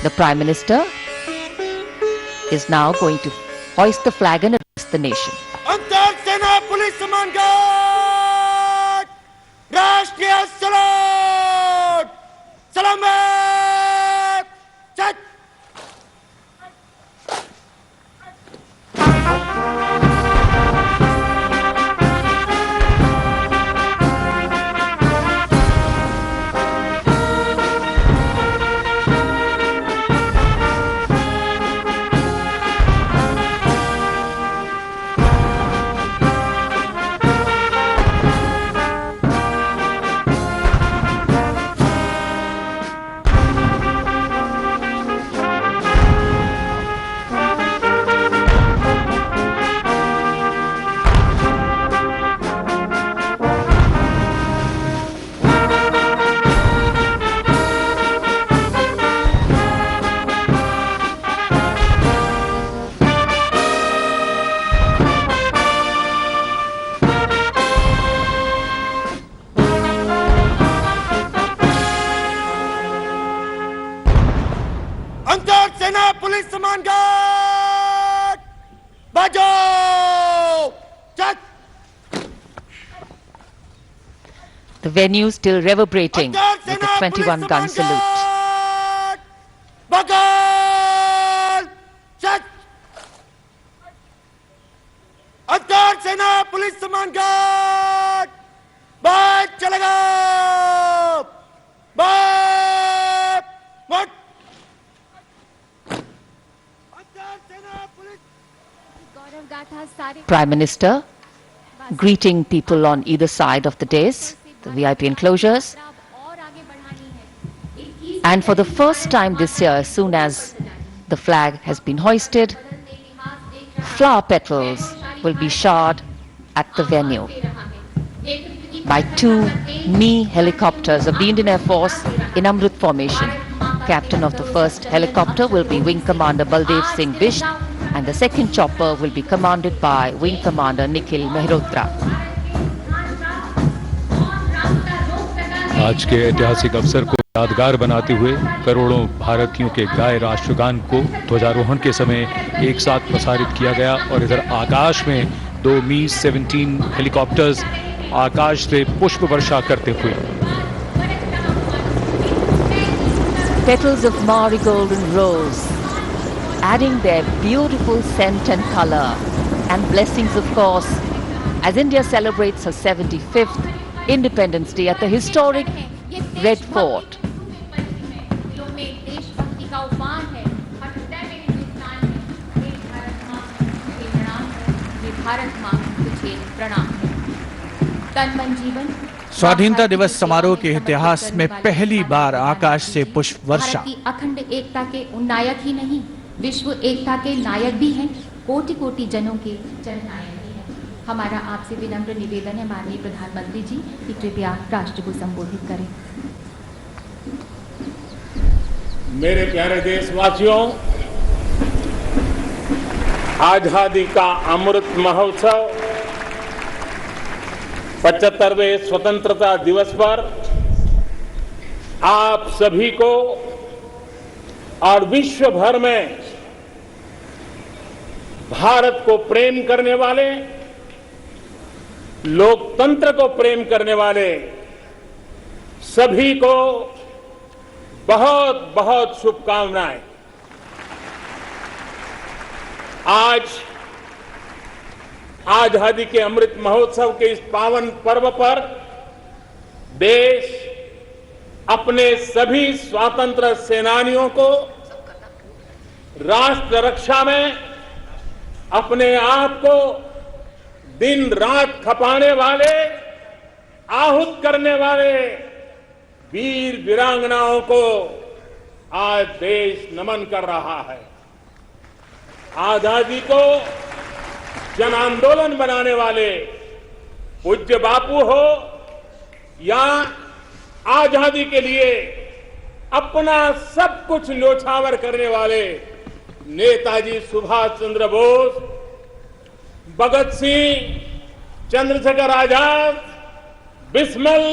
The Prime Minister is now going to hoist the flag and address the nation. अंतर सेना police सम्मान guard राष्ट्रीय सलाम सलामत चट अंतर सेना पुलिस सम्मान गार्ड बजाओ चट The venue still reverberating with the 21-gun salute. बगाल चट अंतर सेना पुलिस सम्मान गार्ड बात चलेगा बात मत Prime Minister greeting people on either side of the dais, the VIP enclosures. And for the first time this year, as soon as the flag has been hoisted, flower petals will be showered at the venue by two Mi helicopters of the Indian Air Force in Amrit formation. Captain of the first helicopter will be Wing Commander Baldev Singh Bisht, and the second chopper will be commanded by Wing Commander Nikhil Mehrotra. आज के ऐतिहासिक अवसर को यादगार बनाते हुए करोड़ों भारतीयों के गाए राष्ट्रगान को ध्वजारोहण के समय एक साथ प्रसारित किया गया और इधर आकाश में दो Mi-17 हेलीकॉप्टर्स आकाश से पुष्प वर्षा करते हुए Petals of marigold and rose, adding their beautiful scent and color, and blessings, of course, as India celebrates her 75th Independence Day at the historic Red Fort. स्वाधीनता दिवस समारोह के इतिहास में पहली बार आकाश से पुष्प वर्षा। अखंड एकता के नायक ही नहीं, विश्व एकता के नायक भी हैं, कोटि कोटि जनों के जननायक भी हैं। हमारा आपसे विनम्र निवेदन है माननीय प्रधानमंत्री जी कि कृपया राष्ट्र को संबोधित करें। मेरे प्यारे देशवासियों, आजादी का अमृत महोत्सव 75वें स्वतंत्रता दिवस पर आप सभी को और विश्व भर में भारत को प्रेम करने वाले, लोकतंत्र को प्रेम करने वाले सभी को बहुत बहुत शुभकामनाएं। आज आजादी के अमृत महोत्सव के इस पावन पर्व पर देश अपने सभी स्वतंत्र सेनानियों को राष्ट्र रक्षा में अपने आप को दिन रात खपाने वाले, आहूत करने वाले वीर वीरांगनाओं को आज देश नमन कर रहा है। आजादी को जन आंदोलन बनाने वाले पूज्य बापू हो या आजादी के लिए अपना सब कुछ न्योछावर करने वाले नेताजी सुभाष चंद्र बोस, भगत सिंह, चंद्रशेखर आजाद, बिस्मिल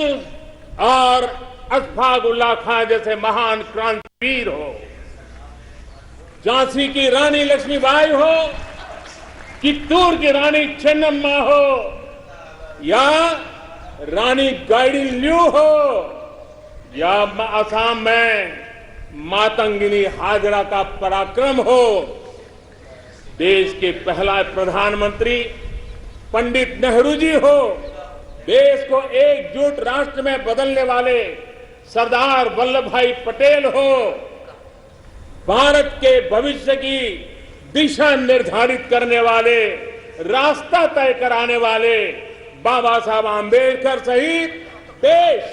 और अशफाक उल्लाह खां जैसे महान क्रांतिवीर हो, झांसी की रानी लक्ष्मीबाई हो, चित्तूर की रानी चेन्नम्मा हो या रानी गाइडिनल्यू हो या असम में मातंगिनी हाजरा का पराक्रम हो, देश के पहला प्रधानमंत्री पंडित नेहरू जी हो, देश को एकजुट राष्ट्र में बदलने वाले सरदार वल्लभ भाई पटेल हो, भारत के भविष्य की दिशा निर्धारित करने वाले, रास्ता तय कराने वाले बाबा साहब आंबेडकर सहित देश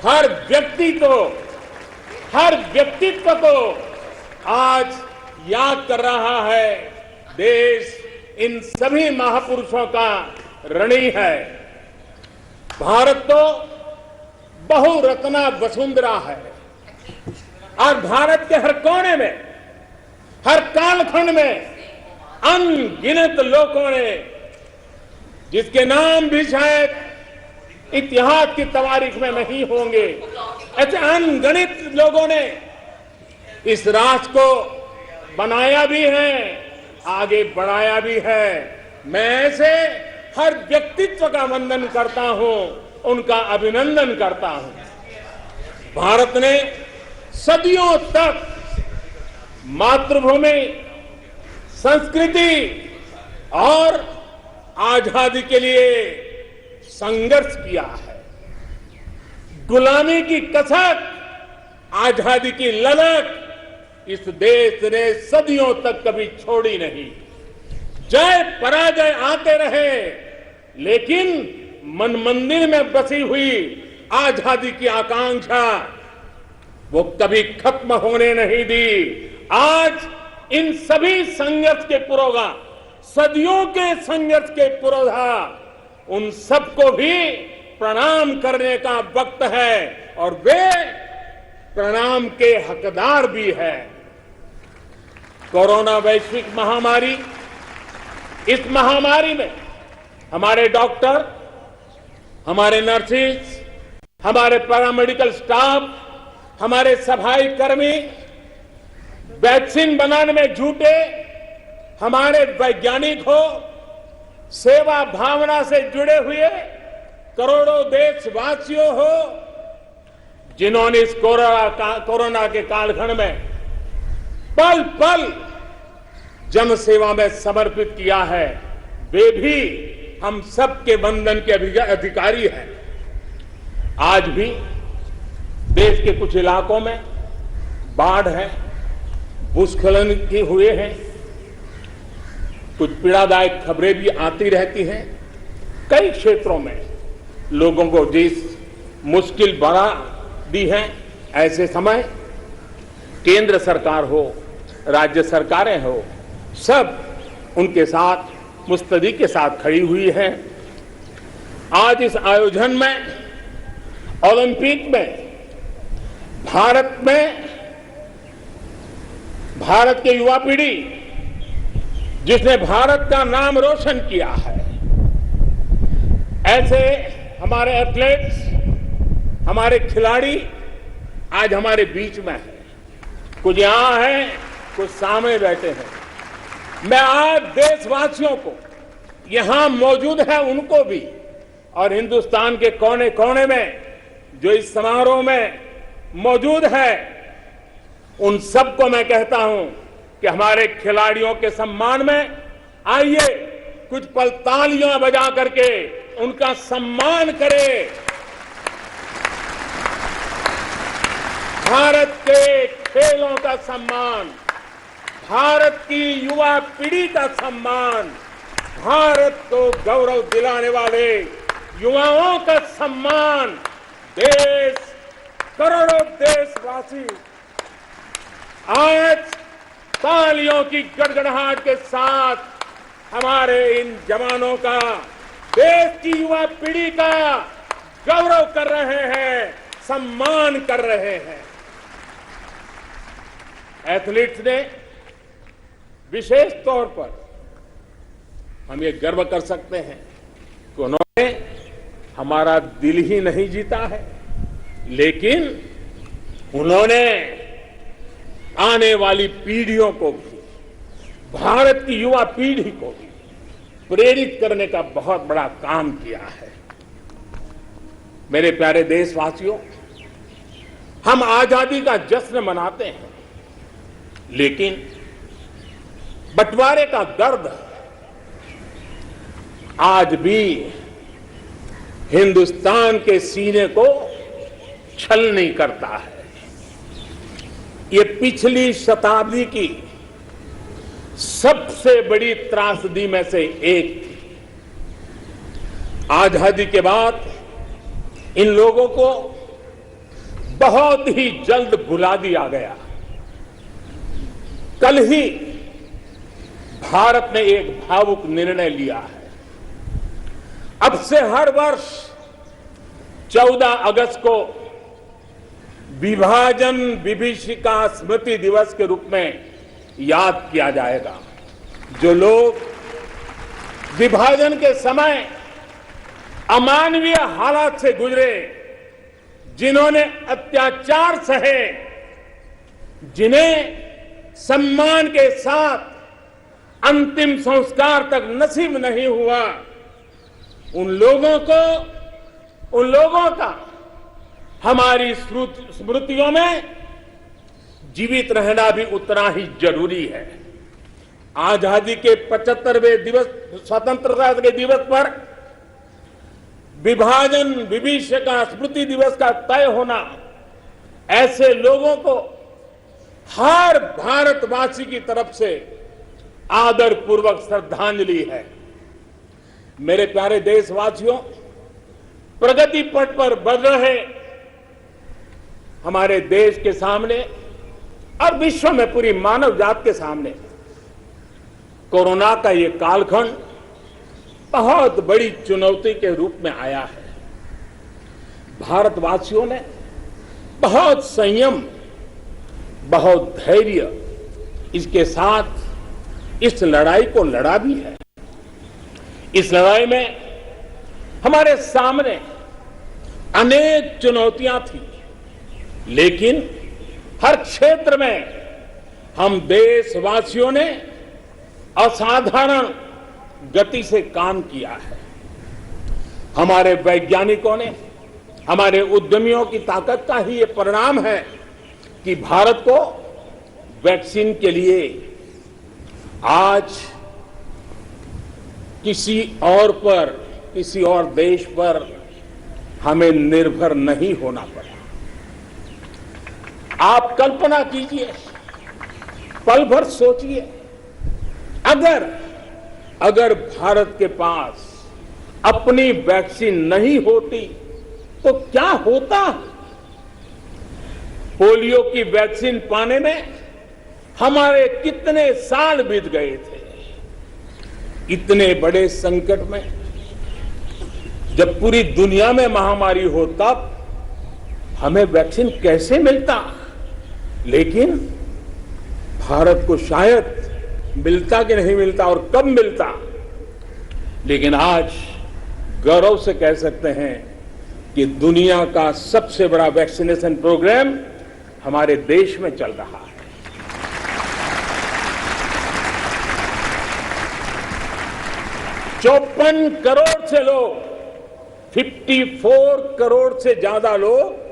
हर व्यक्तित्व को आज याद कर रहा है। देश इन सभी महापुरुषों का ऋणी है। भारत तो बहुरत्ना वसुंधरा है और भारत के हर कोने में, हर कालखंड में अनगिनत लोगों ने, जिसके नाम भी शायद इतिहास की तवारीख में नहीं होंगे, ऐसे अनगिनत लोगों ने इस राष्ट्र को बनाया भी है, आगे बढ़ाया भी है। मैं ऐसे हर व्यक्तित्व का वंदन करता हूं, उनका अभिनंदन करता हूं। भारत ने सदियों तक मातृभूमि, संस्कृति और आजादी के लिए संघर्ष किया है। गुलामी की कसक, आजादी की ललक इस देश ने सदियों तक कभी छोड़ी नहीं। जय पराजय आते रहे, लेकिन मन मंदिर में बसी हुई आजादी की आकांक्षा वो कभी खत्म होने नहीं दी। आज इन सभी संघर्ष के पुरोधा, सदियों के संघर्ष के पुरोधा, उन सबको भी प्रणाम करने का वक्त है और वे प्रणाम के हकदार भी है। कोरोना वैश्विक महामारी, इस महामारी में हमारे डॉक्टर, हमारे नर्सेज, हमारे पैरामेडिकल स्टाफ, हमारे सफाई कर्मी वैक्सीन बनाने में जुटे, हमारे वैज्ञानिक हो, सेवा भावना से जुड़े हुए करोड़ों देशवासियों हो, जिन्होंने इस कोरोना के कालखंड में पल पल जन सेवा में समर्पित किया है, वे भी हम सबके वंदन के अधिकारी हैं। आज भी देश के कुछ इलाकों में बाढ़ है, भूस्खलन की हुए हैं, कुछ पीड़ादायक खबरें भी आती रहती हैं। कई क्षेत्रों में लोगों को जिस मुश्किल बढ़ा दी है, ऐसे समय केंद्र सरकार हो, राज्य सरकारें हो, सब उनके साथ मुस्तैदी के साथ खड़ी हुई है। आज इस आयोजन में, ओलंपिक में, भारत के युवा पीढ़ी जिसने भारत का नाम रोशन किया है, ऐसे हमारे एथलीट्स, हमारे खिलाड़ी आज हमारे बीच में है। कुछ यहां हैं, कुछ सामने बैठे हैं। मैं आज देशवासियों को, यहां मौजूद है उनको भी, और हिंदुस्तान के कोने कोने में जो इस समारोह में मौजूद है, उन सबको मैं कहता हूं कि हमारे खिलाड़ियों के सम्मान में आइए कुछ पल तालियां बजा करके उनका सम्मान करें। भारत के खेलों का सम्मान, भारत की युवा पीढ़ी का सम्मान, भारत को गौरव दिलाने वाले युवाओं का सम्मान, देश, करोड़ों देशवासी आज तालियों की गड़गड़ाहट के साथ हमारे इन जवानों का, देश की युवा पीढ़ी का गौरव कर रहे हैं, सम्मान कर रहे हैं। एथलीट्स ने विशेष तौर पर हम ये गर्व कर सकते हैं कि उन्होंने हमारा दिल ही नहीं जीता है, लेकिन उन्होंने आने वाली पीढ़ियों को भी, भारत की युवा पीढ़ी को भी प्रेरित करने का बहुत बड़ा काम किया है। मेरे प्यारे देशवासियों, हम आजादी का जश्न मनाते हैं, लेकिन बंटवारे का दर्द आज भी हिंदुस्तान के सीने को छलनी करता है। ये पिछली शताब्दी की सबसे बड़ी त्रासदी में से एक थी। आजादी के बाद इन लोगों को बहुत ही जल्द भुला दिया गया। कल ही भारत ने एक भावुक निर्णय लिया है। अब से हर वर्ष 14 अगस्त को विभाजन विभीषिका स्मृति दिवस के रूप में याद किया जाएगा। जो लोग विभाजन के समय अमानवीय हालात से गुजरे, जिन्होंने अत्याचार सहे, जिन्हें सम्मान के साथ अंतिम संस्कार तक नसीब नहीं हुआ, उन लोगों का हमारी स्मृतियों में जीवित रहना भी उतना ही जरूरी है। आजादी के 75वें दिवस, स्वतंत्रता के दिवस पर विभाजन विभीषिका स्मृति दिवस का तय होना ऐसे लोगों को हर भारतवासी की तरफ से आदर पूर्वक श्रद्धांजलि है। मेरे प्यारे देशवासियों, प्रगति पथ पर बढ़ रहे हमारे देश के सामने और विश्व में पूरी मानव जात के सामने कोरोना का ये कालखंड बहुत बड़ी चुनौती के रूप में आया है। भारतवासियों ने बहुत संयम, बहुत धैर्य इसके साथ इस लड़ाई को लड़ा भी है। इस लड़ाई में हमारे सामने अनेक चुनौतियां थी, लेकिन हर क्षेत्र में हम देशवासियों ने असाधारण गति से काम किया है। हमारे वैज्ञानिकों ने, हमारे उद्यमियों की ताकत का ही ये परिणाम है कि भारत को वैक्सीन के लिए आज किसी और देश पर हमें निर्भर नहीं होना पड़ा। आप कल्पना कीजिए, पल भर सोचिए, अगर भारत के पास अपनी वैक्सीन नहीं होती तो क्या होता। पोलियो की वैक्सीन पाने में हमारे कितने साल बीत गए थे। इतने बड़े संकट में जब पूरी दुनिया में महामारी हो, तब हमें वैक्सीन कैसे मिलता। लेकिन भारत को शायद मिलता कि नहीं मिलता और कब मिलता, लेकिन आज गौरव से कह सकते हैं कि दुनिया का सबसे बड़ा वैक्सीनेशन प्रोग्राम हमारे देश में चल रहा है। 54 करोड़ से लोग, 54 करोड़ से ज्यादा लोग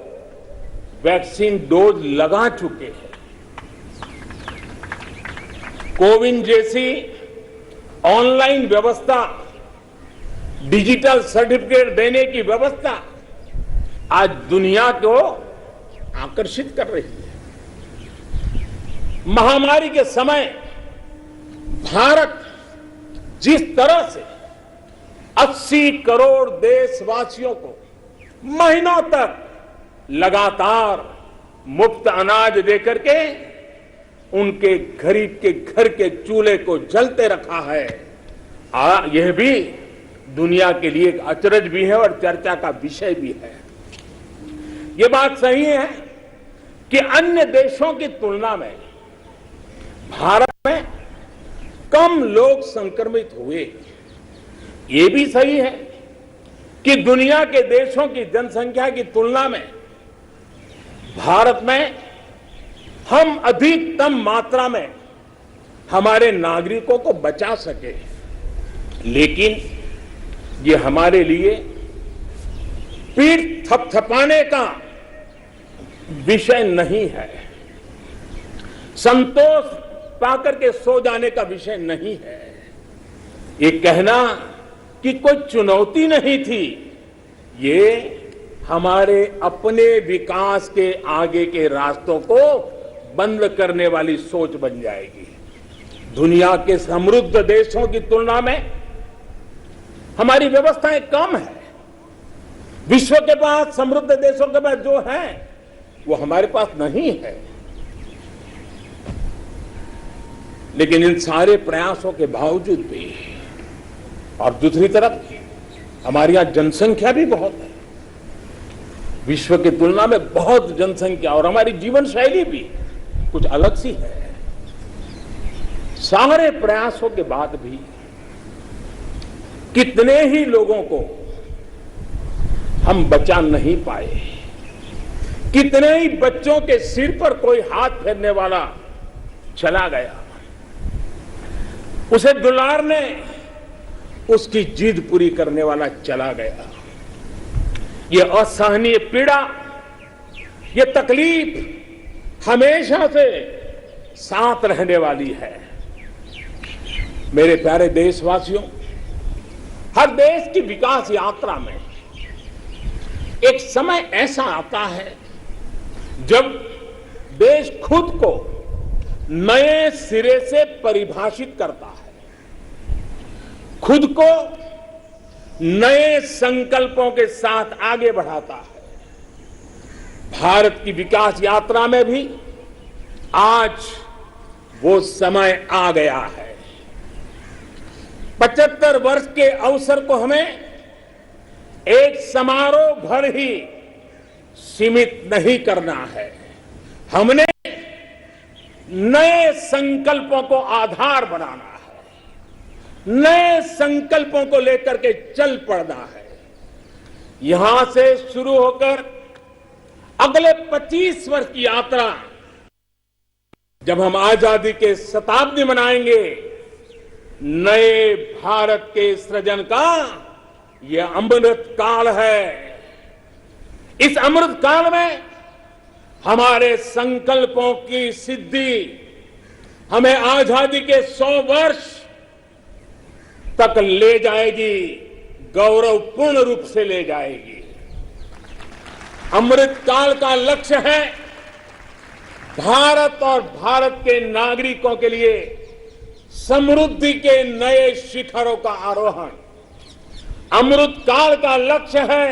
वैक्सीन डोज लगा चुके हैं। कोविन जैसी ऑनलाइन व्यवस्था, डिजिटल सर्टिफिकेट देने की व्यवस्था आज दुनिया को आकर्षित कर रही है। महामारी के समय भारत जिस तरह से 80 करोड़ देशवासियों को महीनों तक लगातार मुफ्त अनाज देकर के उनके गरीब के घर के चूल्हे को जलते रखा है, यह भी दुनिया के लिए एक अचरज भी है और चर्चा का विषय भी है। यह बात सही है कि अन्य देशों की तुलना में भारत में कम लोग संक्रमित हुए। यह भी सही है कि दुनिया के देशों की जनसंख्या की तुलना में भारत में हम अधिकतम मात्रा में हमारे नागरिकों को बचा सके, लेकिन ये हमारे लिए पीठ थपथपाने का विषय नहीं है, संतोष पाकर के सो जाने का विषय नहीं है। ये कहना कि कोई चुनौती नहीं थी, ये हमारे अपने विकास के आगे के रास्तों को बंद करने वाली सोच बन जाएगी। दुनिया के समृद्ध देशों की तुलना में हमारी व्यवस्थाएं कम है। विश्व के पास, समृद्ध देशों के पास जो है वो हमारे पास नहीं है। लेकिन इन सारे प्रयासों के बावजूद भी, और दूसरी तरफ हमारे यहां जनसंख्या भी बहुत है, विश्व की तुलना में बहुत जनसंख्या, और हमारी जीवन शैली भी कुछ अलग सी है। सारे प्रयासों के बाद भी कितने ही लोगों को हम बचा नहीं पाए, कितने ही बच्चों के सिर पर कोई हाथ फेरने वाला चला गया, उसे दुलारने, उसकी जिद पूरी करने वाला चला गया। ये असहनीय पीड़ा, ये तकलीफ हमेशा से साथ रहने वाली है। मेरे प्यारे देशवासियों, हर देश की विकास यात्रा में एक समय ऐसा आता है जब देश खुद को नए सिरे से परिभाषित करता है, खुद को नए संकल्पों के साथ आगे बढ़ाता है। भारत की विकास यात्रा में भी आज वो समय आ गया है। 75 वर्ष के अवसर को हमें एक समारोह भर ही सीमित नहीं करना है। हमने नए संकल्पों को आधार बनाना है, नए संकल्पों को लेकर के चल पड़ना है। यहां से शुरू होकर अगले 25 वर्ष की यात्रा, जब हम आजादी के शताब्दी मनाएंगे, नए भारत के सृजन का यह अमृत काल है। इस अमृत काल में हमारे संकल्पों की सिद्धि हमें आजादी के 100 वर्ष तक ले जाएगी, गौरवपूर्ण रूप से ले जाएगी। अमृत काल का लक्ष्य है भारत और भारत के नागरिकों के लिए समृद्धि के नए शिखरों का आरोहण। अमृत काल का लक्ष्य है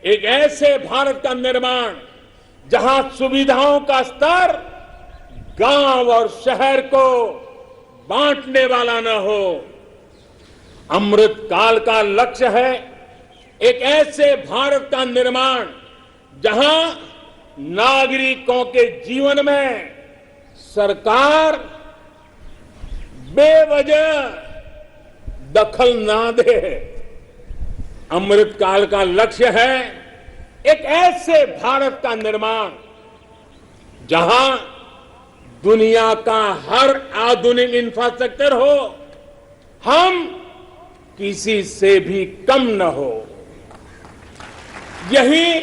एक ऐसे भारत का निर्माण जहां सुविधाओं का स्तर गांव और शहर को बांटने वाला न हो। अमृत काल का लक्ष्य है एक ऐसे भारत का निर्माण जहां नागरिकों के जीवन में सरकार बेवजह दखल ना दे। अमृत काल का लक्ष्य है एक ऐसे भारत का निर्माण जहां दुनिया का हर आधुनिक इंफ्रास्ट्रक्चर हो, हम किसी से भी कम न हो। यही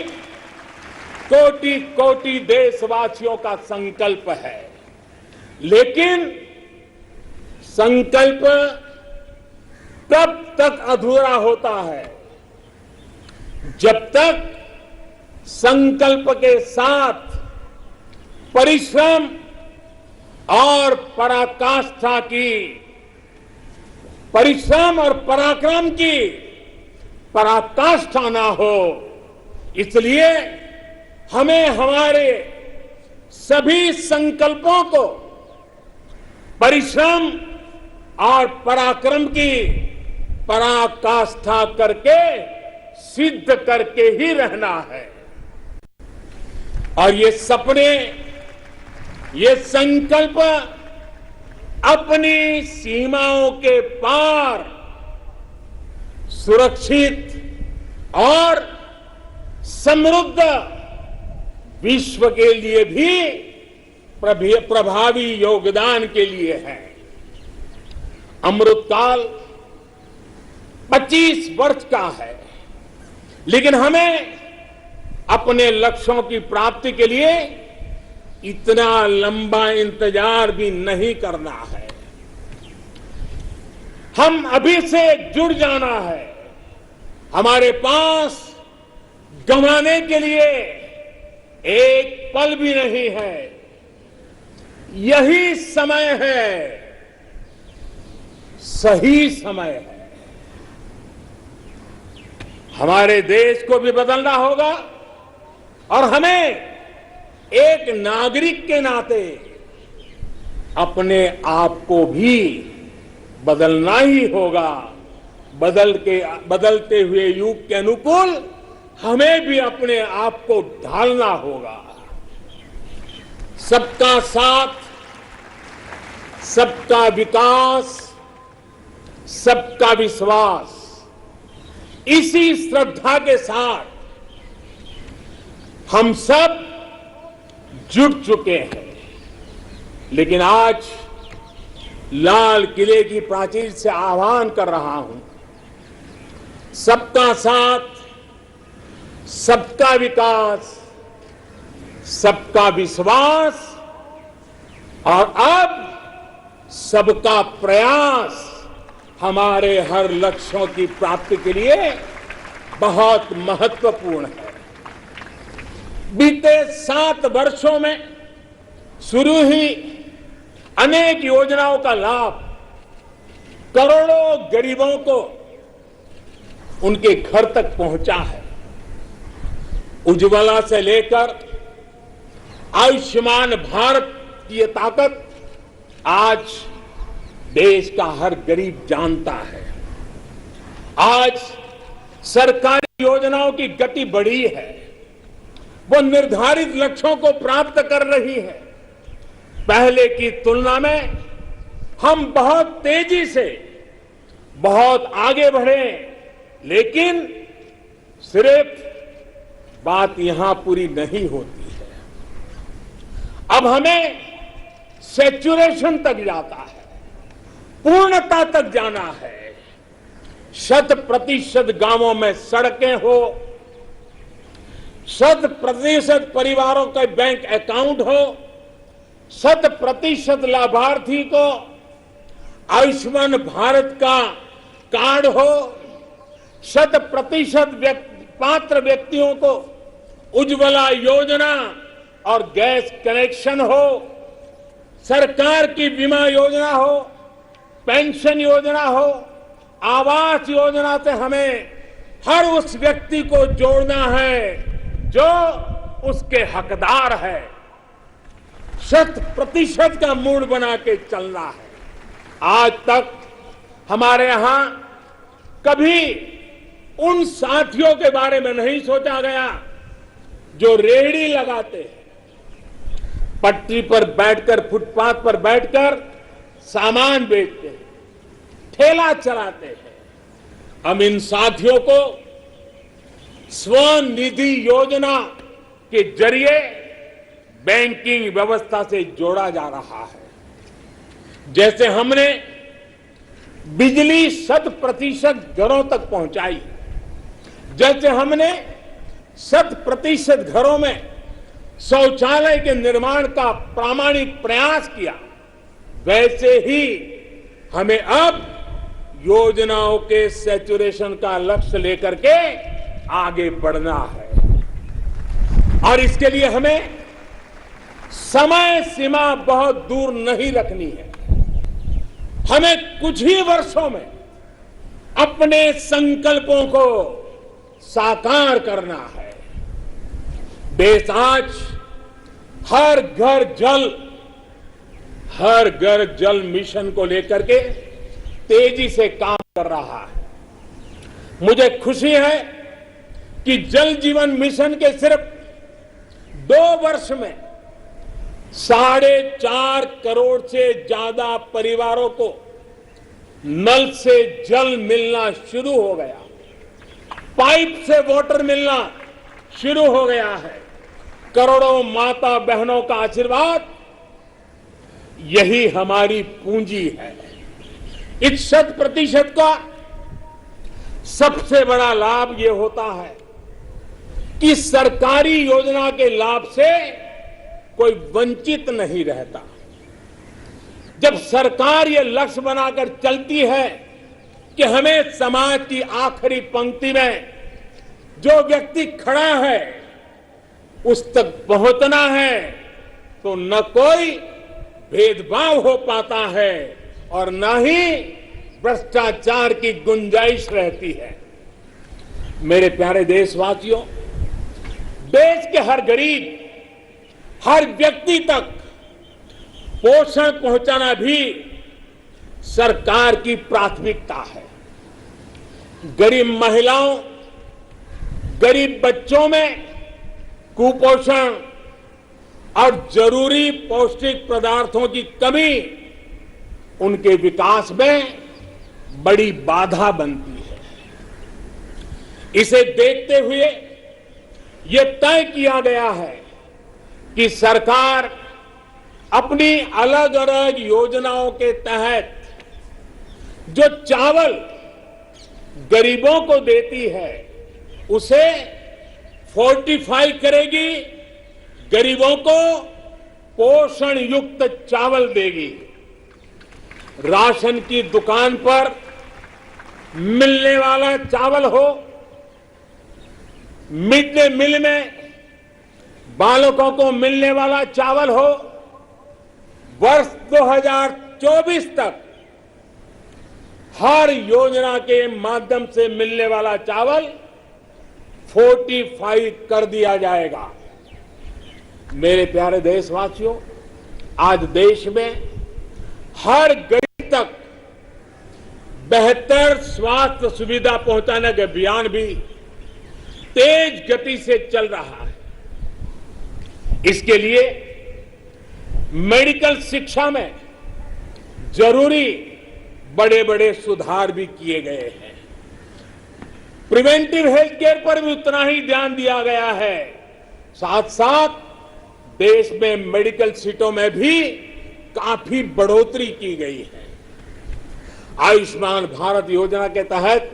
कोटि कोटि देशवासियों का संकल्प है। लेकिन संकल्प तब तक अधूरा होता है जब तक संकल्प के साथ परिश्रम और पराकाष्ठा की, परिश्रम और पराक्रम की पराकाष्ठा ना हो। इसलिए हमें हमारे सभी संकल्पों को परिश्रम और पराक्रम की पराकाष्ठा करके सिद्ध करके ही रहना है। और ये सपने, ये संकल्प अपनी सीमाओं के पार सुरक्षित और समृद्ध विश्व के लिए भी प्रभावी योगदान के लिए है। अमृतकाल 25 वर्ष का है, लेकिन हमें अपने लक्ष्यों की प्राप्ति के लिए इतना लंबा इंतजार भी नहीं करना है। हम अभी से जुड़ जाना है। हमारे पास गंवाने के लिए एक पल भी नहीं है। यही समय है, सही समय है। हमारे देश को भी बदलना होगा और हमें एक नागरिक के नाते अपने आप को भी बदलना ही होगा। बदलते हुए युग के अनुकूल हमें भी अपने आप को ढालना होगा। सबका साथ, सबका विकास, सबका विश्वास, इसी श्रद्धा के साथ हम सब जुट चुके हैं। लेकिन आज लाल किले की प्राचीर से आह्वान कर रहा हूं, सबका साथ, सबका विकास, सबका विश्वास और अब सबका प्रयास हमारे हर लक्ष्यों की प्राप्ति के लिए बहुत महत्वपूर्ण है। बीते 7 वर्षों में शुरू हुई अनेक योजनाओं का लाभ करोड़ों गरीबों को उनके घर तक पहुंचा है। उज्ज्वला से लेकर आयुष्मान भारत की ये ताकत आज देश का हर गरीब जानता है। आज सरकारी योजनाओं की गति बढ़ी है, वो निर्धारित लक्ष्यों को प्राप्त कर रही है। पहले की तुलना में हम बहुत तेजी से बहुत आगे बढ़े, लेकिन सिर्फ बात यहां पूरी नहीं होती है। अब हमें सैचुरेशन तक जाता है, पूर्णता तक जाना है। 100% गांवों में सड़कें हो, 100% परिवारों के बैंक अकाउंट हो, 100% लाभार्थी को आयुष्मान भारत का कार्ड हो, 100% पात्र व्यक्तियों को उज्ज्वला योजना और गैस कनेक्शन हो, सरकार की बीमा योजना हो, पेंशन योजना हो, आवास योजना से हमें हर उस व्यक्ति को जोड़ना है जो उसके हकदार है। 100% का मूड बना के चलना है। आज तक हमारे यहां कभी उन साथियों के बारे में नहीं सोचा गया जो रेहड़ी लगाते हैं, पटरी पर बैठकर, फुटपाथ पर बैठकर सामान बेचते हैं, ठेला चलाते हैं। हम इन साथियों को स्वनिधि योजना के जरिए बैंकिंग व्यवस्था से जोड़ा जा रहा है। जैसे हमने बिजली 100% घरों तक पहुंचाई, जैसे हमने 100% घरों में शौचालय के निर्माण का प्रामाणिक प्रयास किया, वैसे ही हमें अब योजनाओं के सैचुरेशन का लक्ष्य लेकर के आगे बढ़ना है। और इसके लिए हमें समय सीमा बहुत दूर नहीं रखनी है। हमें कुछ ही वर्षों में अपने संकल्पों को साकार करना है। देश आज हर घर जल मिशन को लेकर के तेजी से काम कर रहा है। मुझे खुशी है कि जल जीवन मिशन के सिर्फ 2 वर्ष में 4.5 करोड़ से ज्यादा परिवारों को नल से जल मिलना शुरू हो गया, पाइप से वाटर मिलना शुरू हो गया है। करोड़ों माता बहनों का आशीर्वाद यही हमारी पूंजी है। इस 100% का सबसे बड़ा लाभ ये होता है कि सरकारी योजना के लाभ से कोई वंचित नहीं रहता। जब सरकार ये लक्ष्य बनाकर चलती है कि हमें समाज की आखिरी पंक्ति में जो व्यक्ति खड़ा है उस तक पहुंचना है, तो न कोई भेदभाव हो पाता है और न ही भ्रष्टाचार की गुंजाइश रहती है। मेरे प्यारे देशवासियों, देश के हर गरीब, हर व्यक्ति तक पोषण पहुंचाना भी सरकार की प्राथमिकता है। गरीब महिलाओं, गरीब बच्चों में कुपोषण और जरूरी पौष्टिक पदार्थों की कमी उनके विकास में बड़ी बाधा बनती है। इसे देखते हुए यह तय किया गया है कि सरकार अपनी अलग अलग योजनाओं के तहत जो चावल गरीबों को देती है उसे फोर्टिफाई करेगी, गरीबों को पोषण युक्त चावल देगी। राशन की दुकान पर मिलने वाला चावल हो, मिड डे मील में बालकों को मिलने वाला चावल हो, वर्ष 2024 तक हर योजना के माध्यम से मिलने वाला चावल फोर्टिफाई कर दिया जाएगा। मेरे प्यारे देशवासियों, आज देश में हर गरीब तक बेहतर स्वास्थ्य सुविधा पहुंचाने का अभियान भी तेज गति से चल रहा है। इसके लिए मेडिकल शिक्षा में जरूरी बड़े बड़े सुधार भी किए गए हैं। प्रिवेंटिव हेल्थ केयर पर भी उतना ही ध्यान दिया गया है। साथ साथ देश में मेडिकल सीटों में भी काफी बढ़ोतरी की गई है। आयुष्मान भारत योजना के तहत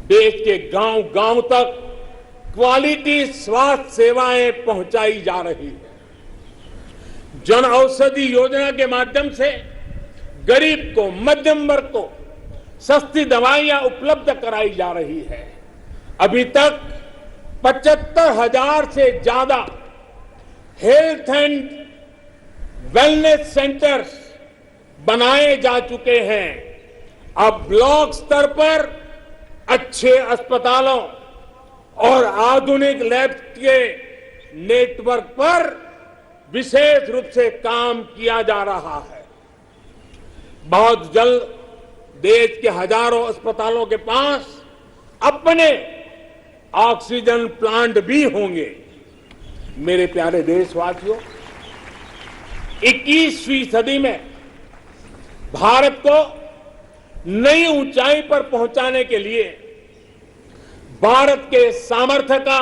देश के गांव गांव तक क्वालिटी स्वास्थ्य सेवाएं पहुंचाई जा रही है। जन औषधि योजना के माध्यम से गरीब को, मध्यम वर्ग को सस्ती दवाइयां उपलब्ध कराई जा रही है। अभी तक 75,000 से ज्यादा हेल्थ एंड वेलनेस सेंटर्स बनाए जा चुके हैं। अब ब्लॉक स्तर पर अच्छे अस्पतालों और आधुनिक लैब के नेटवर्क पर विशेष रूप से काम किया जा रहा है। बहुत जल्द देश के हजारों अस्पतालों के पास अपने ऑक्सीजन प्लांट भी होंगे। मेरे प्यारे देशवासियों, 21वीं सदी में भारत को नई ऊंचाई पर पहुंचाने के लिए भारत के सामर्थ्य का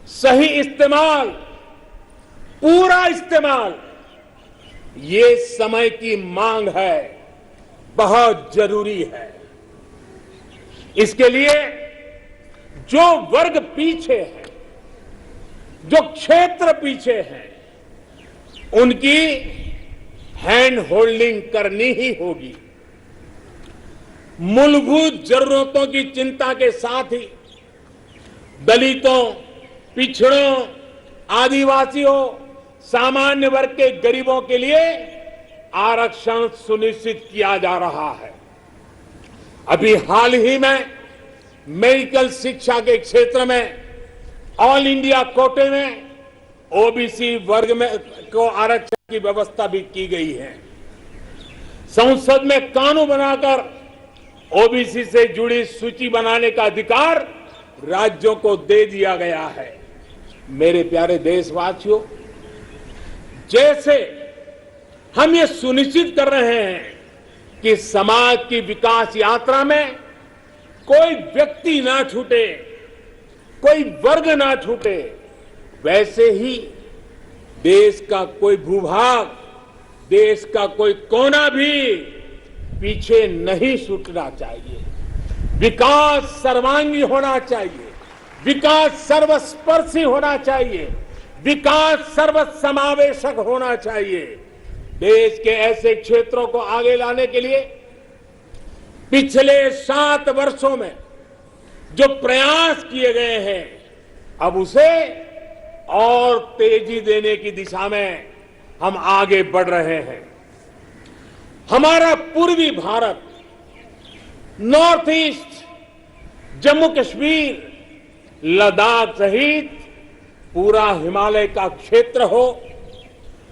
सही इस्तेमाल, पूरा इस्तेमाल, ये समय की मांग है, बहुत जरूरी है। इसके लिए जो वर्ग पीछे है, जो क्षेत्र पीछे है, उनकी हैंड होल्डिंग करनी ही होगी। मूलभूत जरूरतों की चिंता के साथ ही दलितों, पिछड़ों, आदिवासियों, सामान्य वर्ग के गरीबों के लिए आरक्षण सुनिश्चित किया जा रहा है। अभी हाल ही में मेडिकल शिक्षा के क्षेत्र में ऑल इंडिया कोटे में ओबीसी वर्ग में को आरक्षण की व्यवस्था भी की गई है। संसद में कानून बनाकर ओबीसी से जुड़ी सूची बनाने का अधिकार राज्यों को दे दिया गया है। मेरे प्यारे देशवासियों, जैसे हम ये सुनिश्चित कर रहे हैं कि समाज की विकास यात्रा में कोई व्यक्ति ना छूटे, कोई वर्ग ना छूटे, वैसे ही देश का कोई भूभाग देश का कोई कोना भी पीछे नहीं छूटना चाहिए। विकास सर्वांगी होना चाहिए, विकास सर्वस्पर्शी होना चाहिए, विकास सर्वसमावेशक होना चाहिए। देश के ऐसे क्षेत्रों को आगे लाने के लिए पिछले 7 वर्षों में जो प्रयास किए गए हैं, अब उसे और तेजी देने की दिशा में हम आगे बढ़ रहे हैं। हमारा पूर्वी भारत, नॉर्थ ईस्ट, जम्मू कश्मीर, लद्दाख सहित पूरा हिमालय का क्षेत्र हो,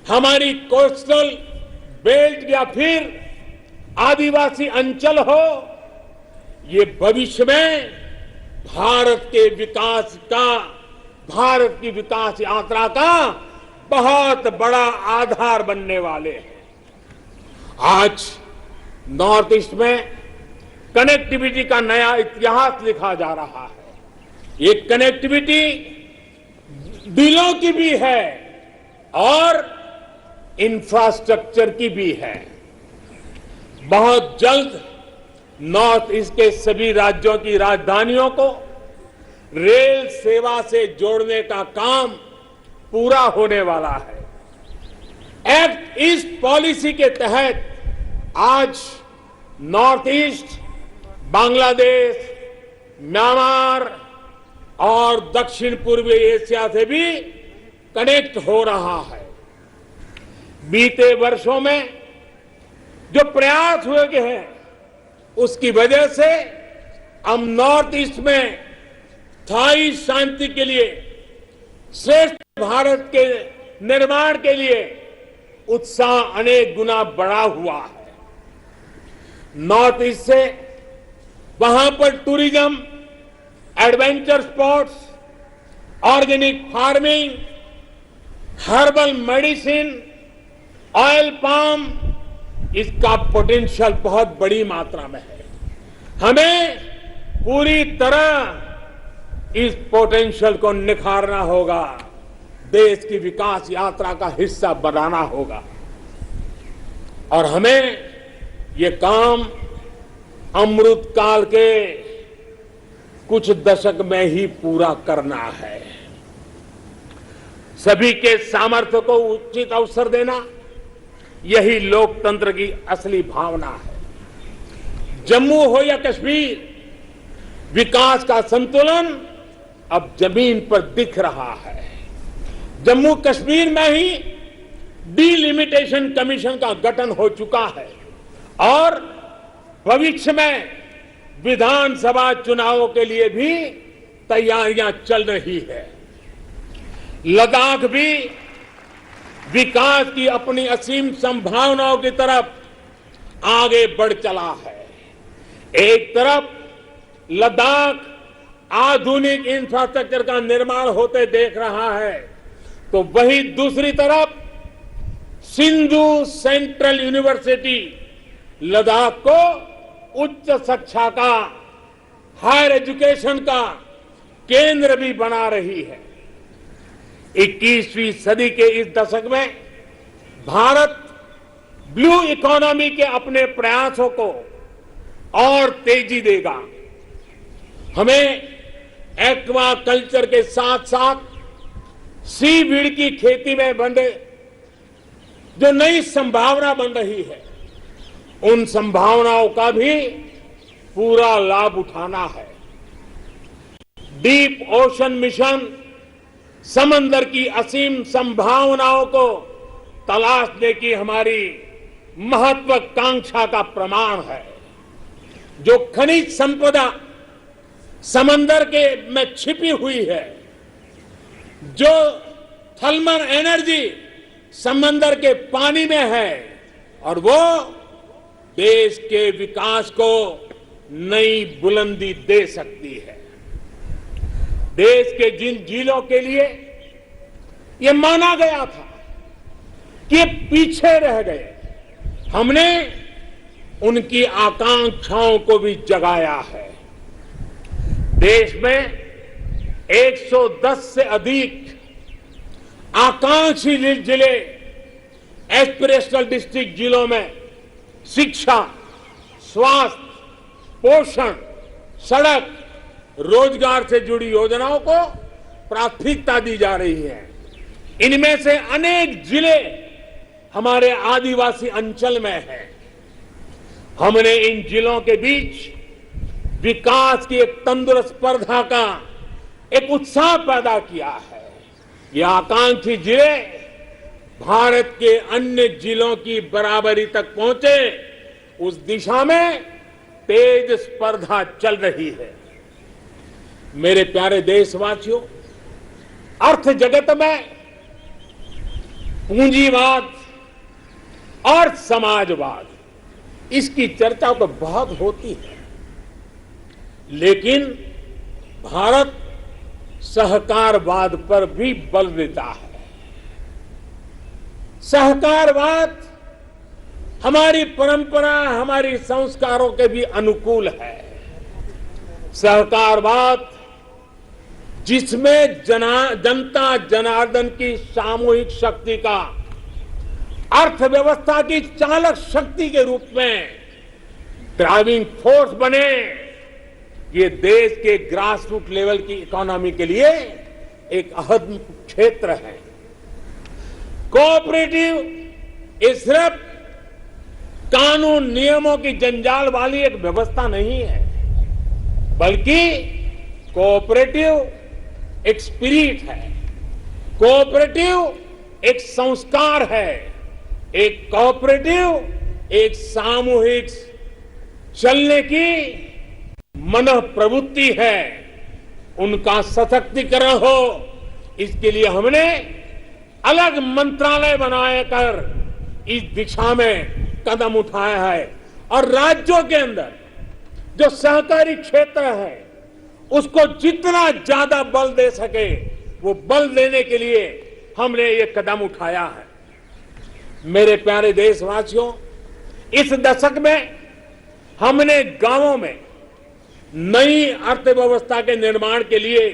हमारी कोस्टल बेल्ट या फिर आदिवासी अंचल हो, ये भविष्य में भारत के विकास का, भारत की विकास यात्रा का बहुत बड़ा आधार बनने वाले हैं। आज नॉर्थ ईस्ट में कनेक्टिविटी का नया इतिहास लिखा जा रहा है। ये कनेक्टिविटी दिलों की भी है और इंफ्रास्ट्रक्चर की भी है। बहुत जल्द नॉर्थ ईस्ट के सभी राज्यों की राजधानियों को रेल सेवा से जोड़ने का काम पूरा होने वाला है। एक्ट ईस्ट पॉलिसी के तहत आज नॉर्थ ईस्ट बांग्लादेश, म्यांमार और दक्षिण पूर्वी एशिया से भी कनेक्ट हो रहा है। बीते वर्षों में जो प्रयास हुए हैं, उसकी वजह से हम नॉर्थ ईस्ट में स्थायी शांति के लिए, श्रेष्ठ भारत के निर्माण के लिए उत्साह अनेक गुना बढ़ा हुआ है। नॉर्थ ईस्ट से वहां पर tourism, adventure sports, organic farming, herbal medicine, oil palm, इसका पोटेंशियल बहुत बड़ी मात्रा में है। हमें पूरी तरह इस पोटेंशियल को निखारना होगा, देश की विकास यात्रा का हिस्सा बनाना होगा और हमें ये काम अमृत काल के कुछ दशक में ही पूरा करना है। सभी के सामर्थ्य को उचित अवसर देना, यही लोकतंत्र की असली भावना है। जम्मू हो या कश्मीर, विकास का संतुलन अब जमीन पर दिख रहा है। जम्मू कश्मीर में ही डिलिमिटेशन कमीशन का गठन हो चुका है और भविष्य में विधानसभा चुनावों के लिए भी तैयारियां चल रही है। लद्दाख भी विकास की अपनी असीम संभावनाओं की तरफ आगे बढ़ चला है। एक तरफ लद्दाख आधुनिक इंफ्रास्ट्रक्चर का निर्माण होते देख रहा है, तो वहीं दूसरी तरफ सिंधु सेंट्रल यूनिवर्सिटी लद्दाख को उच्च शिक्षा का, हायर एजुकेशन का केंद्र भी बना रही है। 21वीं सदी के इस दशक में भारत ब्लू इकोनॉमी के अपने प्रयासों को और तेजी देगा। हमें एक्वा कल्चर के साथ साथ सीवीड की खेती में बने जो नई संभावना बन रही है, उन संभावनाओं का भी पूरा लाभ उठाना है। डीप ओशन मिशन समंदर की असीम संभावनाओं को तलाशने की हमारी महत्वाकांक्षा का प्रमाण है। जो खनिज संपदा समंदर के में छिपी हुई है, जो थर्मल एनर्जी समंदर के पानी में है, और वो देश के विकास को नई बुलंदी दे सकती है। देश के जिन जिलों के लिए ये माना गया था कि ये पीछे रह गए, हमने उनकी आकांक्षाओं को भी जगाया है। देश में 110 से अधिक आकांक्षी जिले एस्पिरेशनल डिस्ट्रिक्ट जिलों में शिक्षा, स्वास्थ्य, पोषण, सड़क, रोजगार से जुड़ी योजनाओं को प्राथमिकता दी जा रही है। इनमें से अनेक जिले हमारे आदिवासी अंचल में हैं। हमने इन जिलों के बीच विकास की एक तंदुरुस्त स्पर्धा का एक उत्साह पैदा किया है। ये आकांक्षी जिले भारत के अन्य जिलों की बराबरी तक पहुंचे, उस दिशा में तेज स्पर्धा चल रही है। मेरे प्यारे देशवासियों, अर्थ जगत में पूंजीवाद और समाजवाद, इसकी चर्चा तो बहुत होती है, लेकिन भारत सहकारवाद पर भी बल देता है। सहकारवाद हमारी परंपरा, हमारी संस्कारों के भी अनुकूल है। सहकारवाद जिसमें जनता जनार्दन की सामूहिक शक्ति का अर्थव्यवस्था की चालक शक्ति के रूप में ड्राइविंग फोर्स बने, ये देश के ग्रासरूट लेवल की इकोनॉमी के लिए एक अहम क्षेत्र है। कोऑपरेटिव ये सिर्फ कानून नियमों की जंजाल वाली एक व्यवस्था नहीं है, बल्कि कोऑपरेटिव एक स्पिरिट है, कोऑपरेटिव एक संस्कार है, एक कोऑपरेटिव एक सामूहिक चलने की मनः प्रवृत्ति है। उनका सशक्तिकरण हो, इसके लिए हमने अलग मंत्रालय बनाए कर इस दिशा में कदम उठाया है। और राज्यों के अंदर जो सहकारी क्षेत्र है, उसको जितना ज्यादा बल दे सके, वो बल देने के लिए हमने ये कदम उठाया है। मेरे प्यारे देशवासियों, इस दशक में हमने गांवों में नई अर्थव्यवस्था के निर्माण के लिए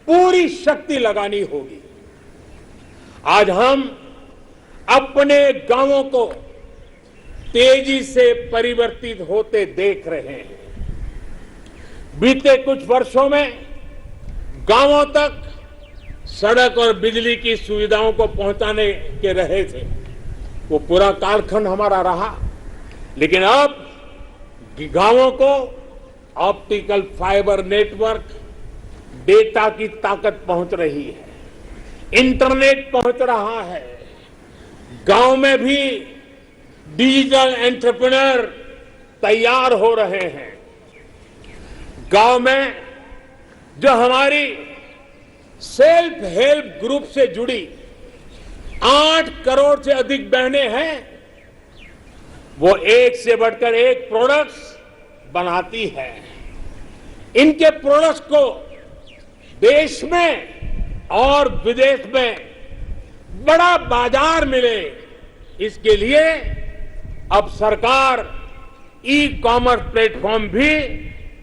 पूरी शक्ति लगानी होगी। आज हम अपने गांवों को तेजी से परिवर्तित होते देख रहे हैं। बीते कुछ वर्षों में गांवों तक सड़क और बिजली की सुविधाओं को पहुंचाने के रहे थे, वो पूरा कालखंड हमारा रहा, लेकिन अब गांवों को ऑप्टिकल फाइबर नेटवर्क, डेटा की ताकत पहुंच रही है, इंटरनेट पहुंच रहा है। गांव में भी डिजिटल एंटरप्रेन्योर तैयार हो रहे हैं। गांव में जो हमारी सेल्फ हेल्प ग्रुप से जुड़ी 8 करोड़ से अधिक बहनें हैं, वो एक से बढ़कर एक प्रोडक्ट्स बनाती है। इनके प्रोडक्ट्स को देश में और विदेश में बड़ा बाजार मिले, इसके लिए अब सरकार ई कॉमर्स प्लेटफॉर्म भी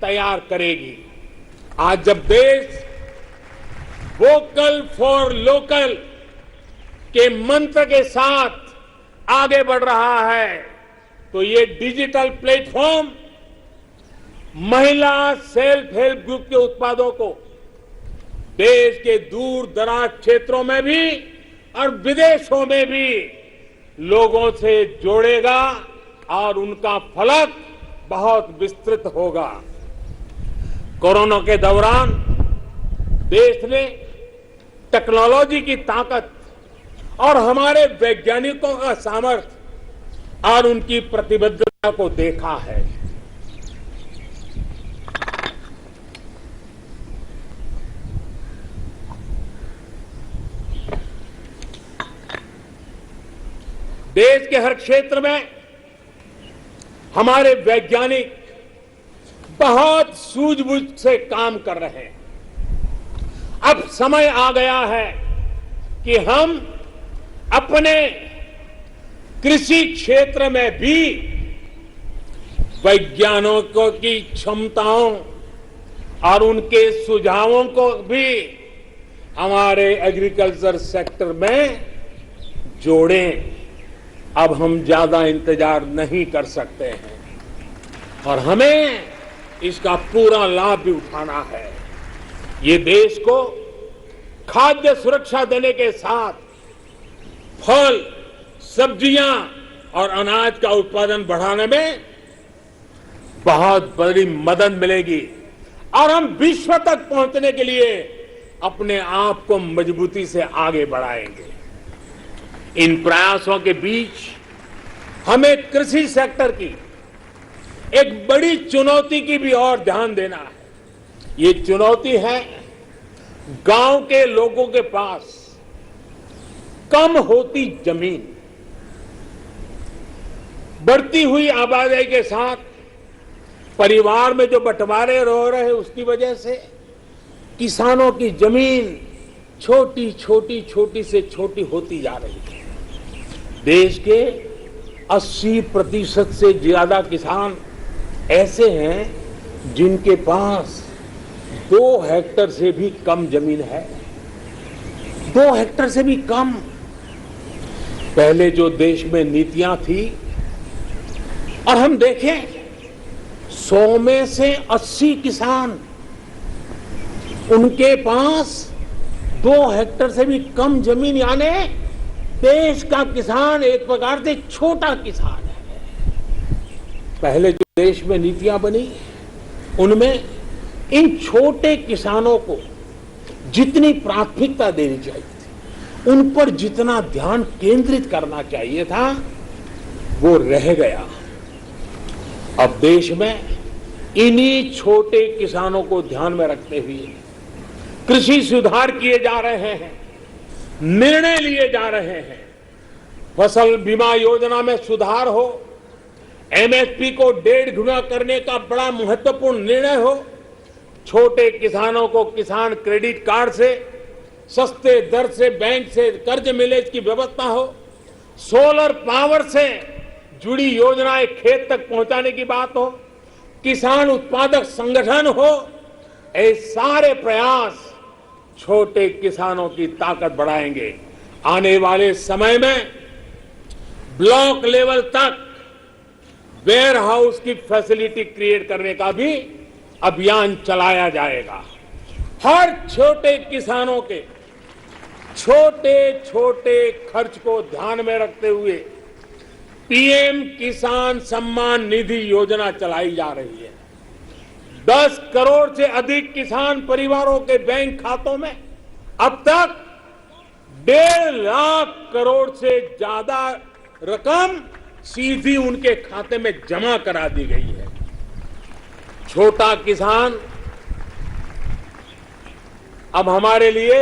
तैयार करेगी। आज जब देश वोकल फॉर लोकल के मंत्र के साथ आगे बढ़ रहा है, तो ये डिजिटल प्लेटफॉर्म महिला सेल्फ हेल्प ग्रुप के उत्पादों को देश के दूर दराज क्षेत्रों में भी और विदेशों में भी लोगों से जोड़ेगा और उनका फलक बहुत विस्तृत होगा। कोरोना के दौरान देश ने टेक्नोलॉजी की ताकत और हमारे वैज्ञानिकों का सामर्थ्य और उनकी प्रतिबद्धता को देखा है। देश के हर क्षेत्र में हमारे वैज्ञानिक बहुत सूझबूझ से काम कर रहे हैं। अब समय आ गया है कि हम अपने कृषि क्षेत्र में भी वैज्ञानिकों की क्षमताओं और उनके सुझावों को भी हमारे एग्रीकल्चर सेक्टर में जोड़ें। अब हम ज्यादा इंतजार नहीं कर सकते हैं और हमें इसका पूरा लाभ भी उठाना है। ये देश को खाद्य सुरक्षा देने के साथ फल, सब्जियां और अनाज का उत्पादन बढ़ाने में बहुत बड़ी मदद मिलेगी और हम विश्व तक पहुंचने के लिए अपने आप को मजबूती से आगे बढ़ाएंगे। इन प्रयासों के बीच हमें कृषि सेक्टर की एक बड़ी चुनौती की भी और ध्यान देना है। ये चुनौती है गांव के लोगों के पास कम होती जमीन। बढ़ती हुई आबादी के साथ परिवार में जो बंटवारे हो रहे हैं उसकी वजह से किसानों की जमीन छोटी छोटी से छोटी होती जा रही है। देश के 80% से ज्यादा किसान ऐसे हैं जिनके पास 2 हेक्टेयर से भी कम जमीन है। 2 हेक्टेयर से भी कम। पहले जो देश में नीतियां थी और हम देखें 100 में से 80 किसान उनके पास 2 हेक्टेयर से भी कम जमीन, यानी देश का किसान एक प्रकार से छोटा किसान है। पहले जो देश में नीतियां बनी उनमें इन छोटे किसानों को जितनी प्राथमिकता देनी चाहिए थी, उन पर जितना ध्यान केंद्रित करना चाहिए था, वो रह गया। अब देश में इन्हीं छोटे किसानों को ध्यान में रखते हुए कृषि सुधार किए जा रहे हैं, निर्णय लिए जा रहे हैं। फसल बीमा योजना में सुधार हो, एमएसपी को 1.5 गुना करने का बड़ा महत्वपूर्ण निर्णय हो, छोटे किसानों को किसान क्रेडिट कार्ड से सस्ते दर से बैंक से कर्ज मिले इसकी व्यवस्था हो, सोलर पावर से जुड़ी योजनाएं खेत तक पहुंचाने की बात हो, किसान उत्पादक संगठन हो, ये सारे प्रयास छोटे किसानों की ताकत बढ़ाएंगे। आने वाले समय में ब्लॉक लेवल तक वेयर हाउस की फैसिलिटी क्रिएट करने का भी अभियान चलाया जाएगा। हर छोटे किसानों के छोटे छोटे खर्च को ध्यान में रखते हुए पीएम किसान सम्मान निधि योजना चलाई जा रही है। 10 करोड़ से अधिक किसान परिवारों के बैंक खातों में अब तक 1.5 लाख करोड़ से ज्यादा रकम सीधी उनके खाते में जमा करा दी गई है। छोटा किसान अब हमारे लिए,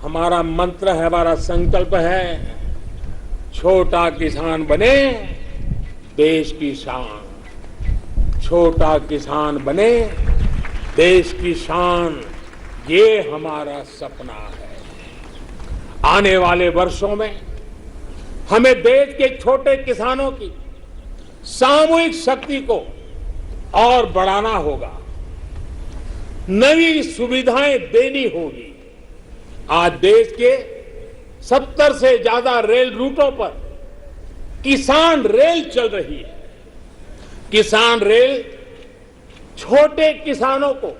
हमारा मंत्र है, हमारा संकल्प है, छोटा किसान बने देश की शान। छोटा किसान बने देश की शान, ये हमारा सपना है। आने वाले वर्षों में हमें देश के छोटे किसानों की सामूहिक शक्ति को और बढ़ाना होगा, नई सुविधाएं देनी होगी। आज देश के 70 से ज्यादा रेल रूटों पर किसान रेल चल रही है। किसान रेल छोटे किसानों को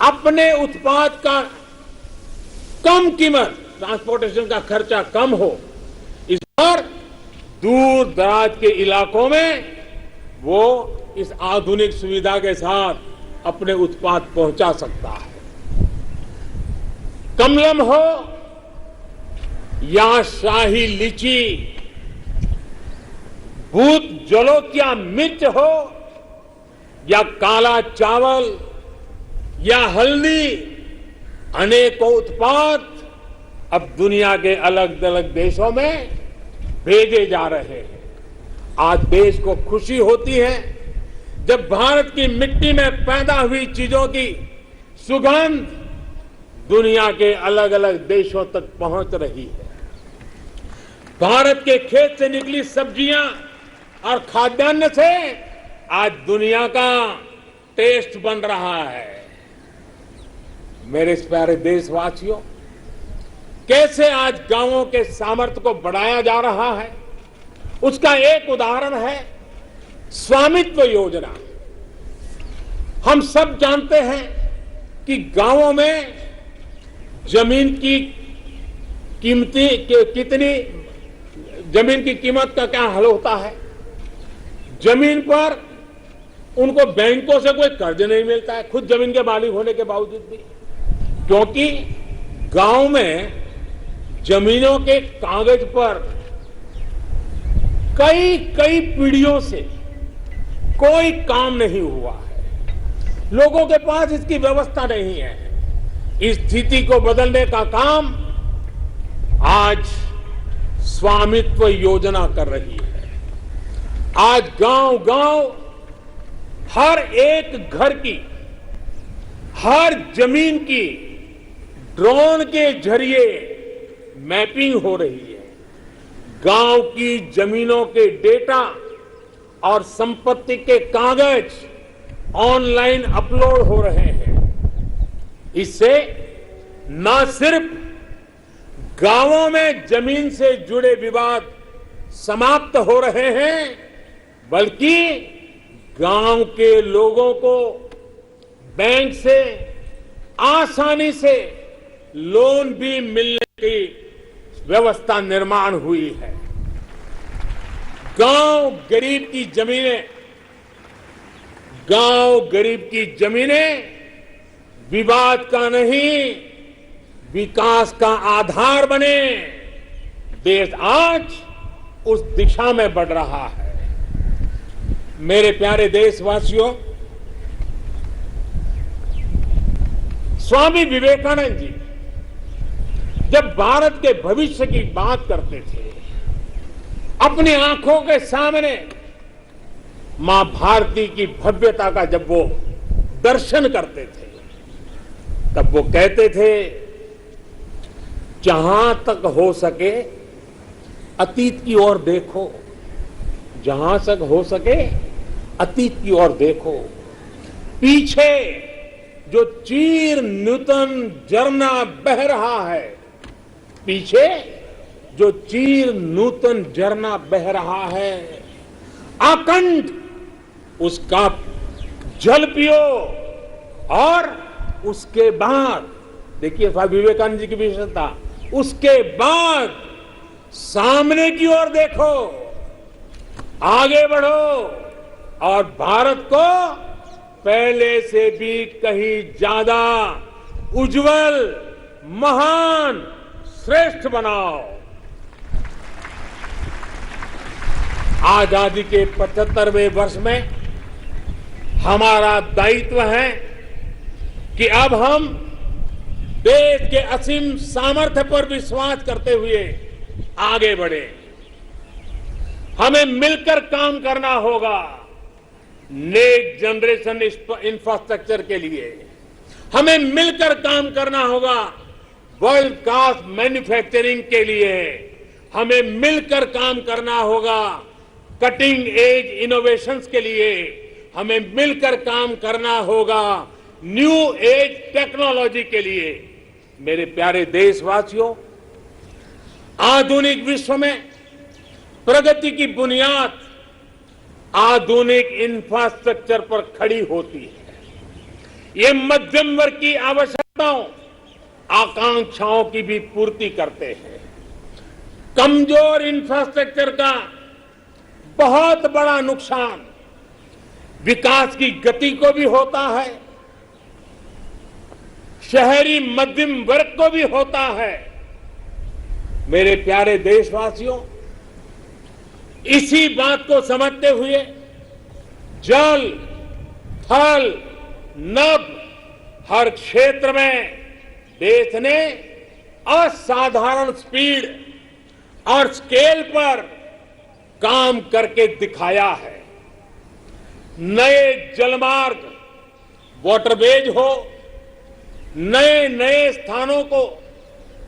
अपने उत्पाद का कम कीमत, ट्रांसपोर्टेशन का खर्चा कम हो, इस पर दूर दराज के इलाकों में वो इस आधुनिक सुविधा के साथ अपने उत्पाद पहुंचा सकता है। कमलम हो या शाही लीची, भूत जलोकिया मिर्च हो या काला चावल या हल्दी, अनेकों उत्पाद अब दुनिया के अलग अलग देशों में भेजे जा रहे हैं। आज देश को खुशी होती है जब भारत की मिट्टी में पैदा हुई चीजों की सुगंध दुनिया के अलग अलग देशों तक पहुंच रही है। भारत के खेत से निकली सब्जियां और खाद्यान्न से आज दुनिया का टेस्ट बन रहा है। मेरे प्यारे देशवासियों, कैसे आज गांवों के सामर्थ्य को बढ़ाया जा रहा है, उसका एक उदाहरण है स्वामित्व योजना। हम सब जानते हैं कि गांवों में जमीन की कितनी जमीन की कीमत का क्या हल होता है। जमीन पर उनको बैंकों से कोई कर्ज नहीं मिलता है, खुद जमीन के मालिक होने के बावजूद भी, क्योंकि गांव में जमीनों के कागज पर कई कई पीढ़ियों से कोई काम नहीं हुआ है। लोगों के पास इसकी व्यवस्था नहीं है। इस स्थिति को बदलने का काम आज स्वामित्व योजना कर रही है। आज गांव गांव हर एक घर की, हर जमीन की ड्रोन के जरिए मैपिंग हो रही है। गांव की जमीनों के डेटा और संपत्ति के कागज ऑनलाइन अपलोड हो रहे हैं। इससे न सिर्फ गांवों में जमीन से जुड़े विवाद समाप्त हो रहे हैं, बल्कि गांव के लोगों को बैंक से आसानी से लोन भी मिलने की व्यवस्था निर्माण हुई है। गांव गरीब की जमीनें विवाद का नहीं, विकास का आधार बने। देश आज उस दिशा में बढ़ रहा है। मेरे प्यारे देशवासियों, स्वामी विवेकानंद जी जब भारत के भविष्य की बात करते थे, अपनी आंखों के सामने मां भारती की भव्यता का जब वो दर्शन करते थे, तब वो कहते थे, जहां तक हो सके अतीत की ओर देखो, जहां तक हो सके अतीत की ओर देखो। पीछे जो चीर नूतन झरना बह रहा है, पीछे जो चीर नूतन झरना बह रहा है, अखंड उसका जल पियो। और उसके बाद देखिए स्वामी विवेकानंद जी की विशेषता, उसके बाद सामने की ओर देखो, आगे बढ़ो और भारत को पहले से भी कहीं ज्यादा उज्जवल, महान, श्रेष्ठ बनाओ। आजादी के 75वें वर्ष में हमारा दायित्व है कि अब हम देश के असीम सामर्थ्य पर विश्वास करते हुए आगे बढ़े। हमें मिलकर काम करना होगा नेक्स्ट जनरेशन इंफ्रास्ट्रक्चर के लिए। हमें मिलकर काम करना होगा वर्ल्ड क्लास मैन्युफैक्चरिंग के लिए। हमें मिलकर काम करना होगा कटिंग एज इनोवेशंस के लिए। हमें मिलकर काम करना होगा न्यू एज टेक्नोलॉजी के लिए। मेरे प्यारे देशवासियों, आधुनिक विश्व में प्रगति की बुनियाद आधुनिक इंफ्रास्ट्रक्चर पर खड़ी होती है। ये मध्यम वर्ग की आवश्यकताओं, आकांक्षाओं की भी पूर्ति करते हैं। कमजोर इंफ्रास्ट्रक्चर का बहुत बड़ा नुकसान विकास की गति को भी होता है, शहरी मध्यम वर्ग को भी होता है। मेरे प्यारे देशवासियों, इसी बात को समझते हुए जल, थल, नभ हर क्षेत्र में देश ने असाधारण स्पीड और स्केल पर काम करके दिखाया है। नए जलमार्ग, वाटरवेज हो, नए नए स्थानों को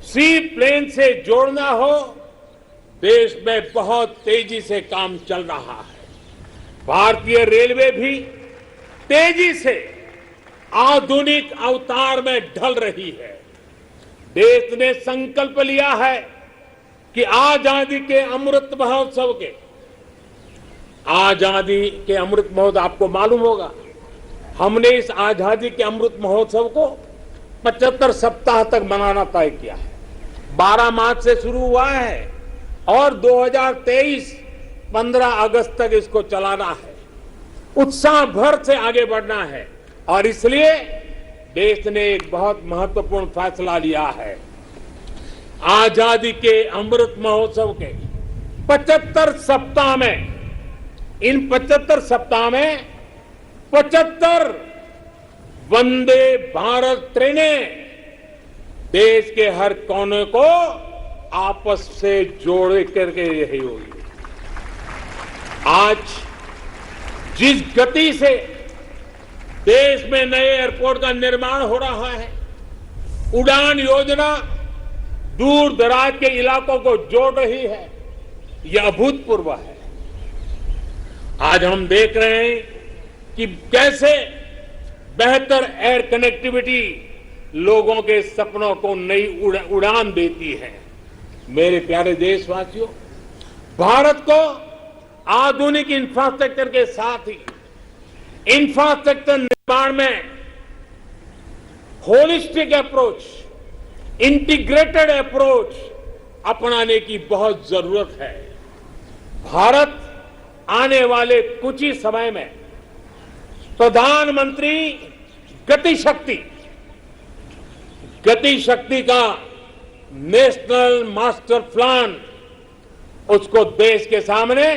सी प्लेन से जोड़ना हो, देश में बहुत तेजी से काम चल रहा है। भारतीय रेलवे भी तेजी से आधुनिक अवतार में ढल रही है। देश ने संकल्प लिया है कि आजादी के अमृत महोत्सव आपको मालूम होगा, हमने इस आजादी के अमृत महोत्सव को 75 सप्ताह तक मनाना तय किया है। 12 मार्च से शुरू हुआ है और 2023 15 अगस्त तक इसको चलाना है। उत्साह भर से आगे बढ़ना है और इसलिए देश ने एक बहुत महत्वपूर्ण फैसला लिया है। आजादी के अमृत महोत्सव के 75 सप्ताह में, इन 75 सप्ताह में 75 वंदे भारत ट्रेनें देश के हर कोने को आपस से जोड़ करके यही होगी। आज जिस गति से देश में नए एयरपोर्ट का निर्माण हो रहा है, उड़ान योजना दूर दराज के इलाकों को जोड़ रही है, यह अभूतपूर्व है। आज हम देख रहे हैं कि कैसे बेहतर एयर कनेक्टिविटी लोगों के सपनों को नई उड़ान देती है। मेरे प्यारे देशवासियों, भारत को आधुनिक इंफ्रास्ट्रक्चर के साथ ही इंफ्रास्ट्रक्चर निर्माण में होलिस्टिक अप्रोच, इंटीग्रेटेड अप्रोच अपनाने की बहुत जरूरत है। भारत आने वाले कुछ ही समय में प्रधानमंत्री गति शक्ति का नेशनल मास्टर प्लान, उसको देश के सामने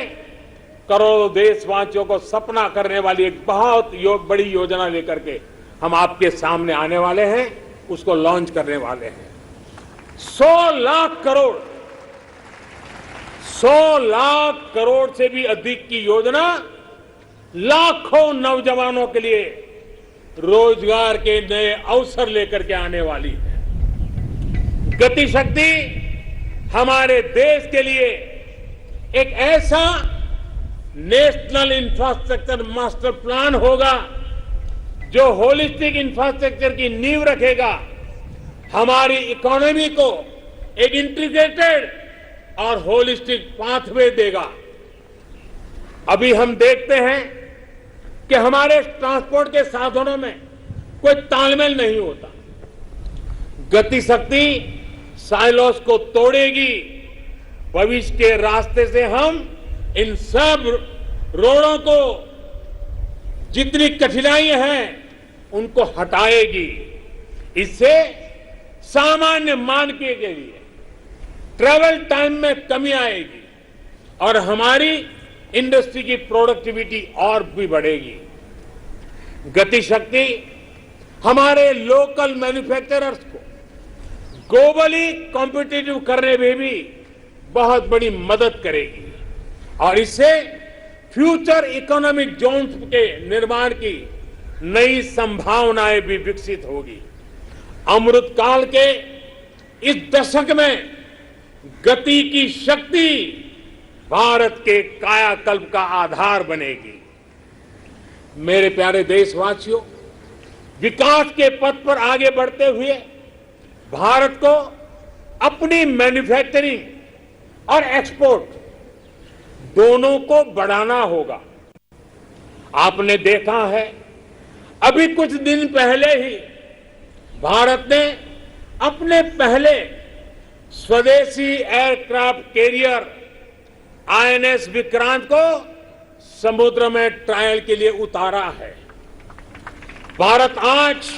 करोड़ों देशवासियों को सपना करने वाली एक बहुत बड़ी योजना लेकर के हम आपके सामने आने वाले हैं, उसको लॉन्च करने वाले हैं। 100 लाख करोड़ से भी अधिक की योजना लाखों नौजवानों के लिए रोजगार के नए अवसर लेकर के आने वाली है। गति शक्ति हमारे देश के लिए एक ऐसा नेशनल इंफ्रास्ट्रक्चर मास्टर प्लान होगा जो होलिस्टिक इंफ्रास्ट्रक्चर की नींव रखेगा, हमारी इकोनॉमी को एक इंटीग्रेटेड और होलिस्टिक पाथवे देगा। अभी हम देखते हैं कि हमारे ट्रांसपोर्ट के साधनों में कोई तालमेल नहीं होता। गति शक्ति साइलोस को तोड़ेगी। भविष्य के रास्ते से हम इन सब रोडों को, जितनी कठिनाइयां हैं, उनको हटाएगी। इससे सामान्य मानवीय के लिए ट्रैवल टाइम में कमी आएगी और हमारी इंडस्ट्री की प्रोडक्टिविटी और भी बढ़ेगी। गति शक्ति हमारे लोकल मैन्युफैक्चरर्स को ग्लोबली कॉम्पिटिटिव करने में भी बहुत बड़ी मदद करेगी और इससे फ्यूचर इकोनॉमिक जोन्स के निर्माण की नई संभावनाएं भी विकसित होगी। अमृत काल के इस दशक में गति की शक्ति भारत के कायाकल्प का आधार बनेगी। मेरे प्यारे देशवासियों, विकास के पथ पर आगे बढ़ते हुए भारत को अपनी मैन्युफैक्चरिंग और एक्सपोर्ट दोनों को बढ़ाना होगा। आपने देखा है, अभी कुछ दिन पहले ही भारत ने अपने पहले स्वदेशी एयरक्राफ्ट कैरियर आईएनएस विक्रांत को समुद्र में ट्रायल के लिए उतारा है। भारत आज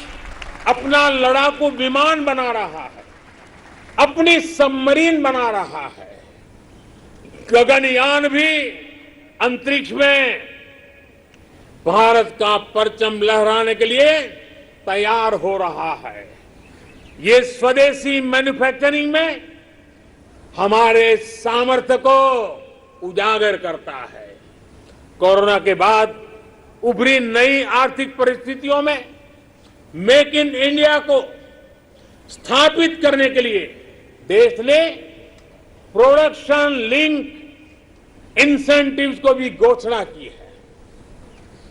अपना लड़ाकू विमान बना रहा है, अपनी सबमरीन बना रहा है, गगनयान भी अंतरिक्ष में भारत का परचम लहराने के लिए तैयार हो रहा है। ये स्वदेशी मैन्युफैक्चरिंग में हमारे सामर्थ्य को उजागर करता है। कोरोना के बाद उभरी नई आर्थिक परिस्थितियों में मेक इन इंडिया को स्थापित करने के लिए देश ने प्रोडक्शन लिंक इंसेंटिव्स को भी घोषणा की है।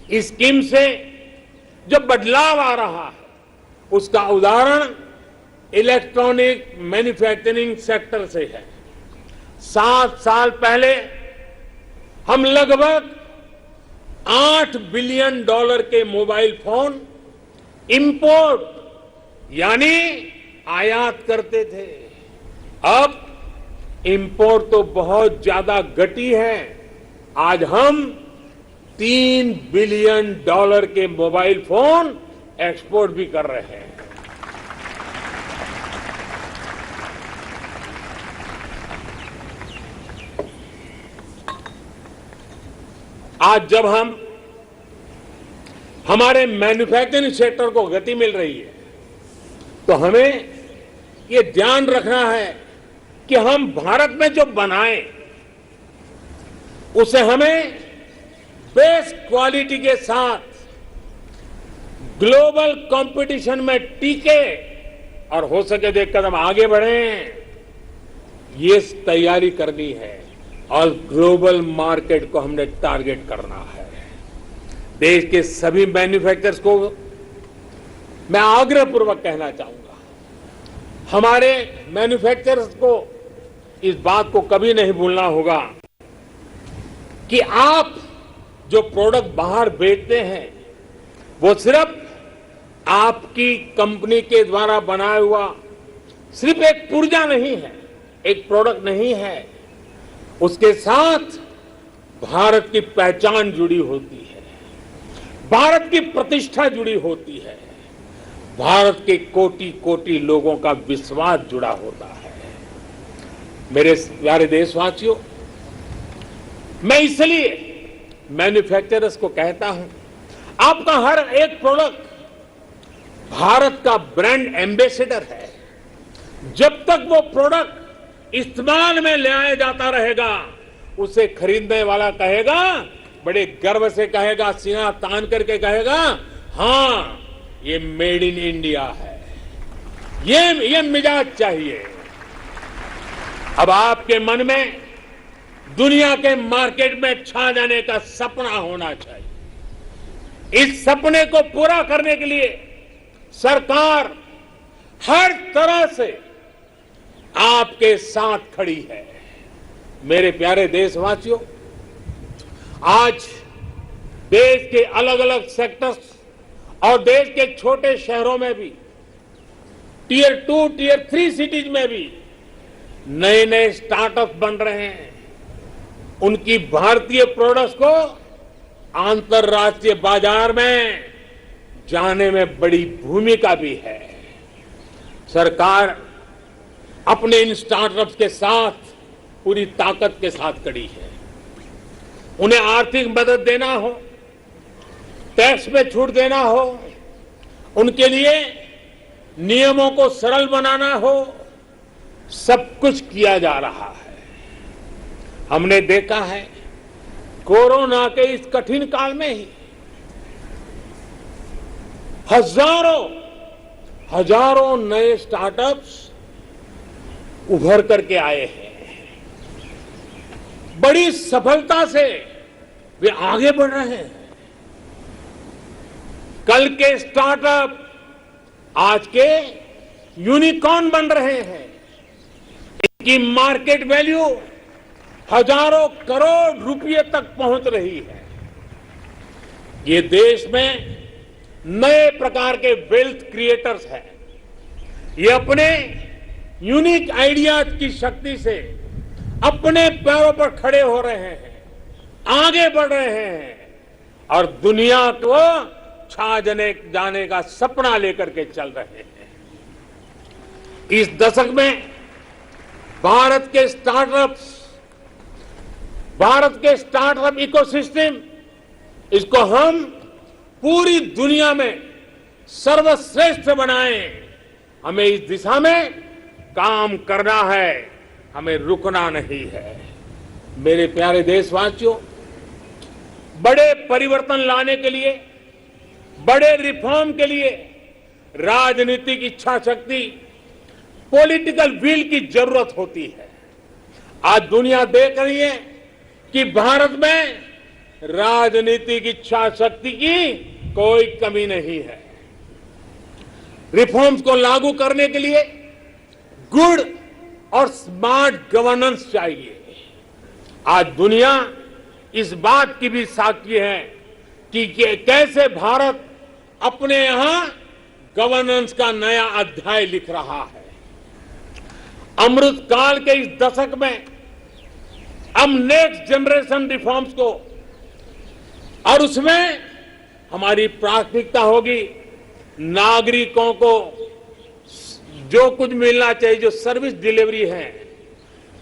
इस स्कीम से जो बदलाव आ रहा है, उसका उदाहरण इलेक्ट्रॉनिक मैन्युफैक्चरिंग सेक्टर से है। 7 साल पहले हम लगभग $8 बिलियन के मोबाइल फोन इंपोर्ट यानी आयात करते थे। अब इंपोर्ट तो बहुत ज्यादा घटी है। आज हम $3 बिलियन के मोबाइल फोन एक्सपोर्ट भी कर रहे हैं। आज जब हम हमारे मैन्युफैक्चरिंग सेक्टर को गति मिल रही है तो हमें ये ध्यान रखना है कि हम भारत में जो बनाएं उसे हमें बेस्ट क्वालिटी के साथ ग्लोबल कंपटीशन में टिके और हो सके तो एक कदम आगे बढ़ें, ये तैयारी करनी है और ग्लोबल मार्केट को हमने टारगेट करना है। देश के सभी मैन्युफैक्चरर्स को मैं आग्रहपूर्वक कहना चाहूंगा, हमारे मैन्युफैक्चरर्स को इस बात को कभी नहीं भूलना होगा कि आप जो प्रोडक्ट बाहर बेचते हैं वो सिर्फ आपकी कंपनी के द्वारा बनाया हुआ सिर्फ एक पुर्जा नहीं है, एक प्रोडक्ट नहीं है। उसके साथ भारत की पहचान जुड़ी होती है, भारत की प्रतिष्ठा जुड़ी होती है, भारत के कोटि कोटि लोगों का विश्वास जुड़ा होता है। मेरे प्यारे देशवासियों, मैं इसलिए मैन्युफैक्चरर्स को कहता हूं, आपका हर एक प्रोडक्ट भारत का ब्रांड एम्बेसडर है। जब तक वो प्रोडक्ट इस्तेमाल में ले आया जाता रहेगा, उसे खरीदने वाला कहेगा, बड़े गर्व से कहेगा, सीना तान करके कहेगा, हां ये मेड इन इंडिया है। ये मिजाज चाहिए। अब आपके मन में दुनिया के मार्केट में छा जाने का सपना होना चाहिए। इस सपने को पूरा करने के लिए सरकार हर तरह से आपके साथ खड़ी है। मेरे प्यारे देशवासियों, आज देश के अलग अलग सेक्टर्स और देश के छोटे शहरों में भी, टियर 2, टियर 3 सिटीज में भी नए नए स्टार्टअप बन रहे हैं। उनकी भारतीय प्रोडक्ट्स को अंतर्राष्ट्रीय बाजार में जाने में बड़ी भूमिका भी है। सरकार अपने इन स्टार्टअप्स के साथ पूरी ताकत के साथ खड़ी है। उन्हें आर्थिक मदद देना हो, टैक्स में छूट देना हो, उनके लिए नियमों को सरल बनाना हो, सब कुछ किया जा रहा है। हमने देखा है कोरोना के इस कठिन काल में ही हजारों नए स्टार्टअप्स उभर करके आए हैं। बड़ी सफलता से वे आगे बढ़ रहे हैं। कल के स्टार्टअप आज के यूनिकॉर्न बन रहे हैं। इनकी मार्केट वैल्यू हजारों करोड़ रुपए तक पहुंच रही है। ये देश में नए प्रकार के वेल्थ क्रिएटर्स हैं। ये अपने यूनिक आइडियाज की शक्ति से अपने पैरों पर खड़े हो रहे हैं, आगे बढ़ रहे हैं और दुनिया को छा जाने का सपना लेकर के चल रहे हैं। इस दशक में भारत के स्टार्टअप इकोसिस्टम, इसको हम पूरी दुनिया में सर्वश्रेष्ठ बनाएं। हमें इस दिशा में काम करना है, हमें रुकना नहीं है। मेरे प्यारे देशवासियों, बड़े परिवर्तन लाने के लिए, बड़े रिफॉर्म के लिए राजनीतिक इच्छा शक्ति, पॉलिटिकल विल की जरूरत होती है। आज दुनिया देख रही है कि भारत में राजनीतिक इच्छा शक्ति की कोई कमी नहीं है। रिफॉर्म्स को लागू करने के लिए गुड और स्मार्ट गवर्नेंस चाहिए। आज दुनिया इस बात की भी साक्षी है कि कैसे भारत अपने यहां गवर्नेंस का नया अध्याय लिख रहा है। अमृत काल के इस दशक में हम नेक्स्ट जनरेशन रिफॉर्म्स को, और उसमें हमारी प्राथमिकता होगी नागरिकों को जो कुछ मिलना चाहिए, जो सर्विस डिलीवरी है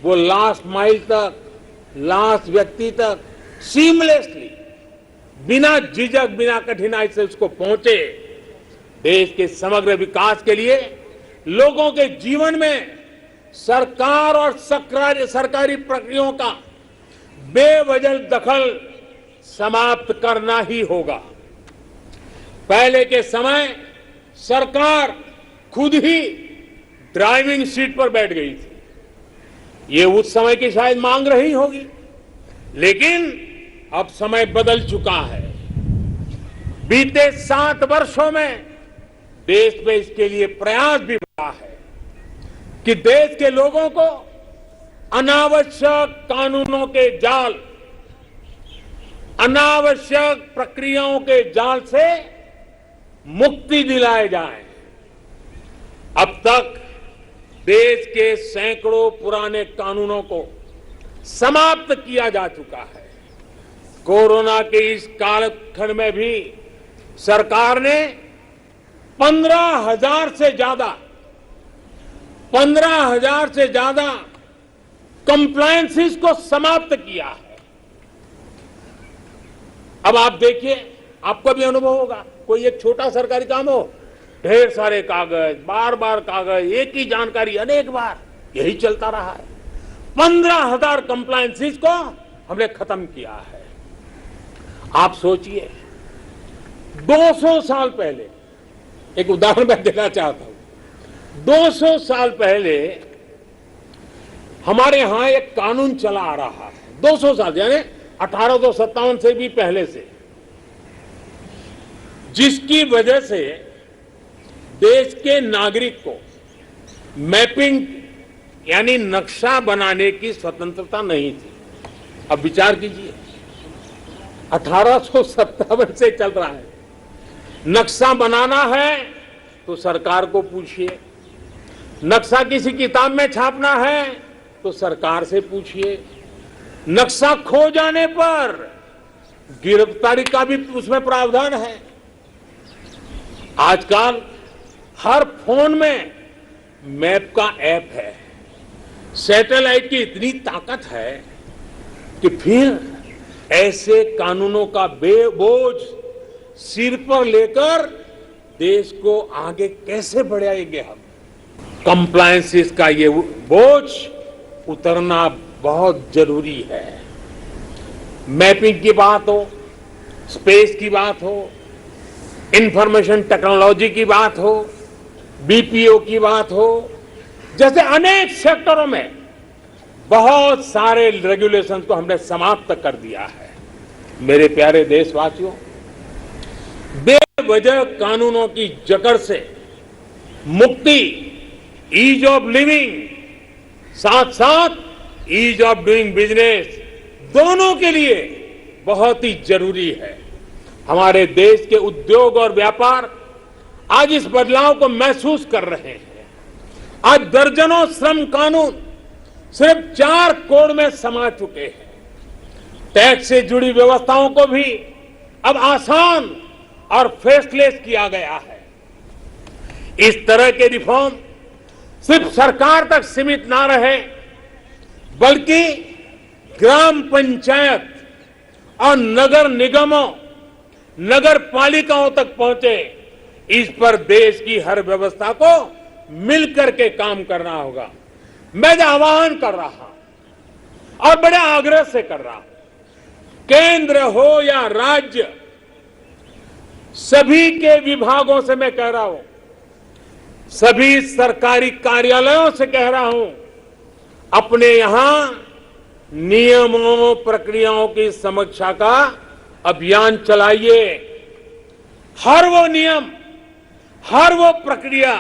वो लास्ट माइल तक, लास्ट व्यक्ति तक सीमलेसली, बिना झिझक, बिना कठिनाई से उसको पहुंचे। देश के समग्र विकास के लिए लोगों के जीवन में सरकार और सरकारी प्रक्रियाओं का बेवजह दखल समाप्त करना ही होगा। पहले के समय सरकार खुद ही ड्राइविंग सीट पर बैठ गई थी। ये उस समय की शायद मांग रही होगी, लेकिन अब समय बदल चुका है। बीते 7 वर्षों में देश में इसके लिए प्रयास भी बढ़ा है कि देश के लोगों को अनावश्यक कानूनों के जाल, अनावश्यक प्रक्रियाओं के जाल से मुक्ति दिलाए जाए। अब तक देश के सैकड़ों पुराने कानूनों को समाप्त किया जा चुका है। कोरोना के इस कालखंड में भी सरकार ने 15,000 से ज्यादा कंप्लायंसेस को समाप्त किया है। अब आप देखिए, आपको भी अनुभव होगा, कोई एक छोटा सरकारी काम हो, ढेर सारे कागज, बार बार कागज, एक ही जानकारी अनेक बार, यही चलता रहा है। 15,000 कंप्लायंसेस को हमने खत्म किया है। आप सोचिए, 200 साल पहले, एक उदाहरण मैं देना चाहता हूं, 200 साल पहले हमारे यहां एक कानून चला आ रहा है। 200 साल यानी 1857 से भी पहले से, जिसकी वजह से देश के नागरिक को मैपिंग यानी नक्शा बनाने की स्वतंत्रता नहीं थी। अब विचार कीजिए, 1857 से चल रहा है। नक्शा बनाना है तो सरकार को पूछिए, नक्शा किसी किताब में छापना है तो सरकार से पूछिए, नक्शा खो जाने पर गिरफ्तारी का भी उसमें प्रावधान है। आजकल हर फोन में मैप का ऐप है। सैटेलाइट की इतनी ताकत है कि फिर ऐसे कानूनों का बोझ सिर पर लेकर देश को आगे कैसे बढ़ाएंगे हम। कंप्लायंसेस का ये बोझ उतरना बहुत जरूरी है। मैपिंग की बात हो, स्पेस की बात हो, इंफॉर्मेशन टेक्नोलॉजी की बात हो, बीपीओ की बात हो, जैसे अनेक सेक्टरों में बहुत सारे रेगुलेशंस को हमने समाप्त कर दिया है। मेरे प्यारे देशवासियों, बेवजह कानूनों की जकड़ से मुक्ति, ईज ऑफ लिविंग, साथ साथ ईज ऑफ डूइंग बिजनेस, दोनों के लिए बहुत ही जरूरी है। हमारे देश के उद्योग और व्यापार आज इस बदलाव को महसूस कर रहे हैं। आज दर्जनों श्रम कानून सिर्फ 4 कोड में समा चुके हैं। टैक्स से जुड़ी व्यवस्थाओं को भी अब आसान और फेसलेस किया गया है। इस तरह के रिफॉर्म सिर्फ सरकार तक सीमित ना रहे, बल्कि ग्राम पंचायत और नगर निगमों, नगर पालिकाओं तक पहुंचे। इस पर देश की हर व्यवस्था को मिलकर के काम करना होगा। मैं जो आह्वान कर रहा हूं और बड़े आग्रह से कर रहा हूं, केंद्र हो या राज्य, सभी के विभागों से मैं कह रहा हूं, सभी सरकारी कार्यालयों से कह रहा हूं, अपने यहां नियमों, प्रक्रियाओं की समीक्षा का अभियान चलाइए। हर वो नियम, हर वो प्रक्रिया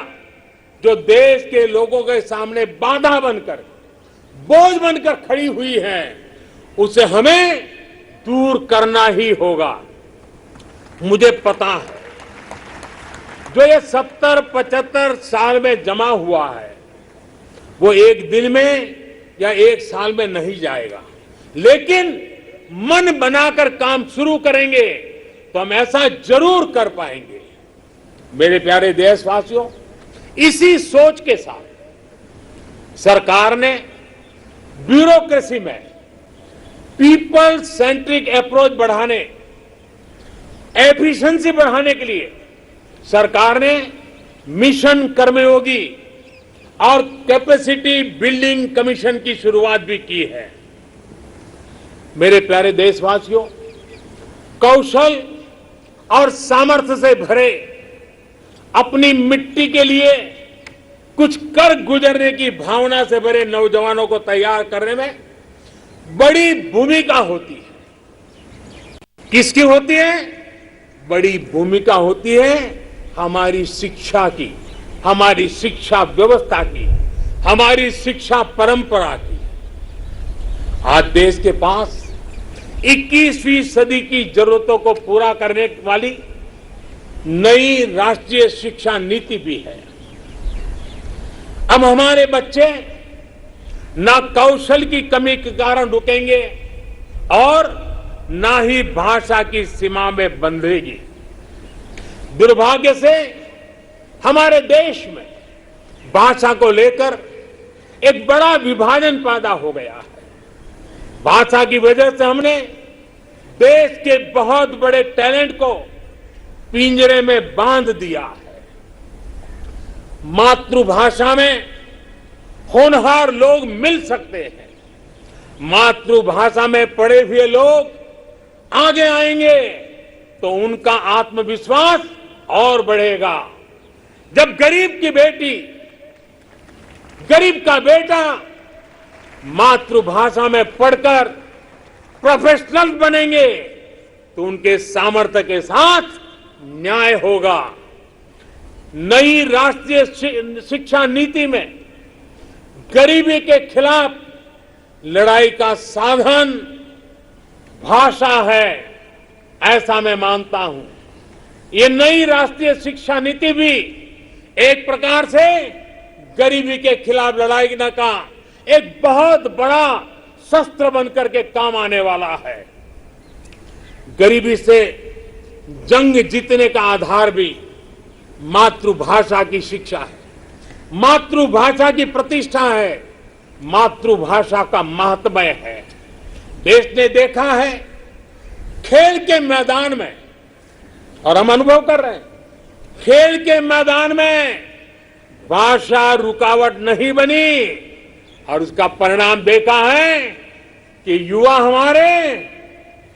जो देश के लोगों के सामने बाधा बनकर, बोझ बनकर खड़ी हुई है, उसे हमें दूर करना ही होगा। मुझे पता है जो ये 70-75 साल में जमा हुआ है वो एक दिन में या एक साल में नहीं जाएगा, लेकिन मन बनाकर काम शुरू करेंगे तो हम ऐसा जरूर कर पाएंगे। मेरे प्यारे देशवासियों, इसी सोच के साथ सरकार ने ब्यूरोक्रेसी में पीपल सेंट्रिक अप्रोच बढ़ाने, एफिशिएंसी बढ़ाने के लिए सरकार ने मिशन कर्मयोगी और कैपेसिटी बिल्डिंग कमीशन की शुरुआत भी की है। मेरे प्यारे देशवासियों, कौशल और सामर्थ्य से भरे अपनी मिट्टी के लिए कुछ कर गुजरने की भावना से भरे नौजवानों को तैयार करने में बड़ी भूमिका होती है। किसकी होती है? बड़ी भूमिका होती है हमारी शिक्षा की, हमारी शिक्षा व्यवस्था की, हमारी शिक्षा परंपरा की। आज देश के पास 21वीं सदी की जरूरतों को पूरा करने वाली नई राष्ट्रीय शिक्षा नीति भी है। अब हमारे बच्चे ना कौशल की कमी के कारण रुकेंगे और ना ही भाषा की सीमा में बंधेगी। दुर्भाग्य से हमारे देश में भाषा को लेकर एक बड़ा विभाजन पैदा हो गया है। भाषा की वजह से हमने देश के बहुत बड़े टैलेंट को पिंजरे में बांध दिया है। मातृभाषा में होनहार लोग मिल सकते हैं, मातृभाषा में पढ़े हुए लोग आगे आएंगे तो उनका आत्मविश्वास और बढ़ेगा। जब गरीब की बेटी, गरीब का बेटा मातृभाषा में पढ़कर प्रोफेशनल बनेंगे तो उनके सामर्थ्य के साथ न्याय होगा। नई राष्ट्रीय शिक्षा नीति में गरीबी के खिलाफ लड़ाई का साधन भाषा है, ऐसा मैं मानता हूं। ये नई राष्ट्रीय शिक्षा नीति भी एक प्रकार से गरीबी के खिलाफ लड़ाई का एक बहुत बड़ा शस्त्र बनकर के काम आने वाला है। गरीबी से जंग जीतने का आधार भी मातृभाषा की शिक्षा है, मातृभाषा की प्रतिष्ठा है, मातृभाषा का महात्म्य है। देश ने देखा है खेल के मैदान में, और हम अनुभव कर रहे हैं, खेल के मैदान में भाषा रुकावट नहीं बनी और उसका परिणाम देखा है कि युवा हमारे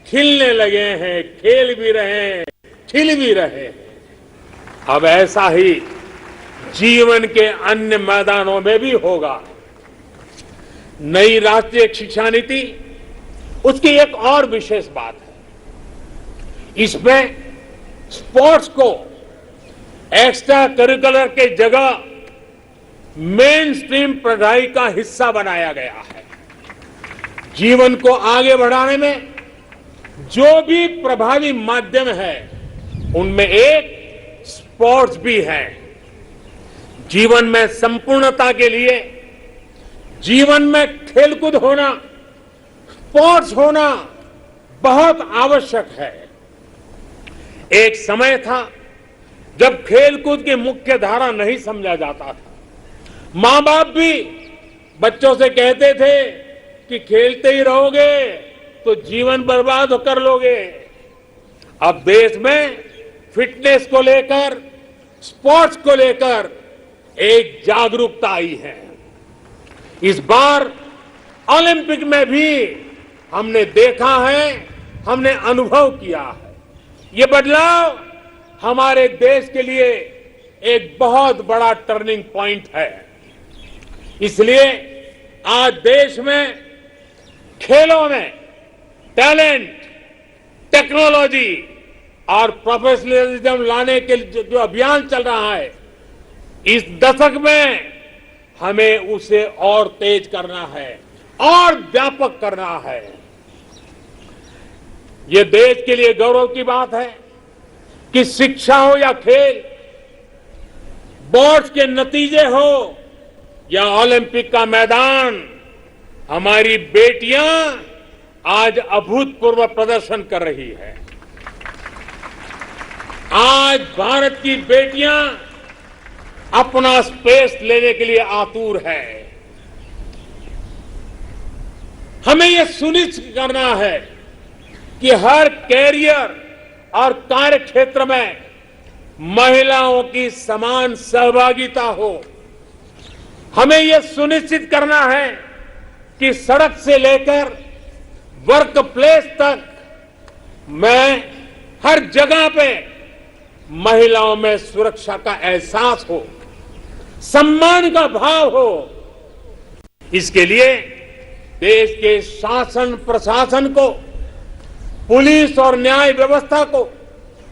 खिलने लगे हैं, खेल भी रहे, खिल भी रहे। अब ऐसा ही जीवन के अन्य मैदानों में भी होगा। नई राष्ट्रीय शिक्षा नीति, उसकी एक और विशेष बात है, इसमें स्पोर्ट्स को एक्स्ट्रा करिकुलर के जगह मेन स्ट्रीम पढ़ाई का हिस्सा बनाया गया है। जीवन को आगे बढ़ाने में जो भी प्रभावी माध्यम है उनमें एक स्पोर्ट्स भी है। जीवन में संपूर्णता के लिए जीवन में खेलकूद होना, स्पोर्ट्स होना बहुत आवश्यक है। एक समय था जब खेलकूद की मुख्य धारा नहीं समझा जाता था। मां बाप भी बच्चों से कहते थे कि खेलते ही रहोगे तो जीवन बर्बाद कर लोगे। अब देश में फिटनेस को लेकर, स्पोर्ट्स को लेकर एक जागरूकता आई है। इस बार ओलंपिक में भी हमने देखा है, हमने अनुभव किया है, ये बदलाव हमारे देश के लिए एक बहुत बड़ा टर्निंग पॉइंट है। इसलिए आज देश में खेलों में टैलेंट, टेक्नोलॉजी और प्रोफेशनलिज्म लाने के जो अभियान चल रहा है, इस दशक में हमें उसे और तेज करना है और व्यापक करना है। ये देश के लिए गौरव की बात है कि शिक्षा हो या खेल, बोर्ड्स के नतीजे हो या ओलंपिक का मैदान, हमारी बेटियां आज अभूतपूर्व प्रदर्शन कर रही है। आज भारत की बेटियां अपना स्पेस लेने के लिए आतुर है। हमें यह सुनिश्चित करना है कि हर कैरियर और कार्य क्षेत्र में महिलाओं की समान सहभागिता हो। हमें यह सुनिश्चित करना है कि सड़क से लेकर वर्क प्लेस तक मैं हर जगह पे महिलाओं में सुरक्षा का एहसास हो, सम्मान का भाव हो। इसके लिए देश के शासन प्रशासन को, पुलिस और न्याय व्यवस्था को,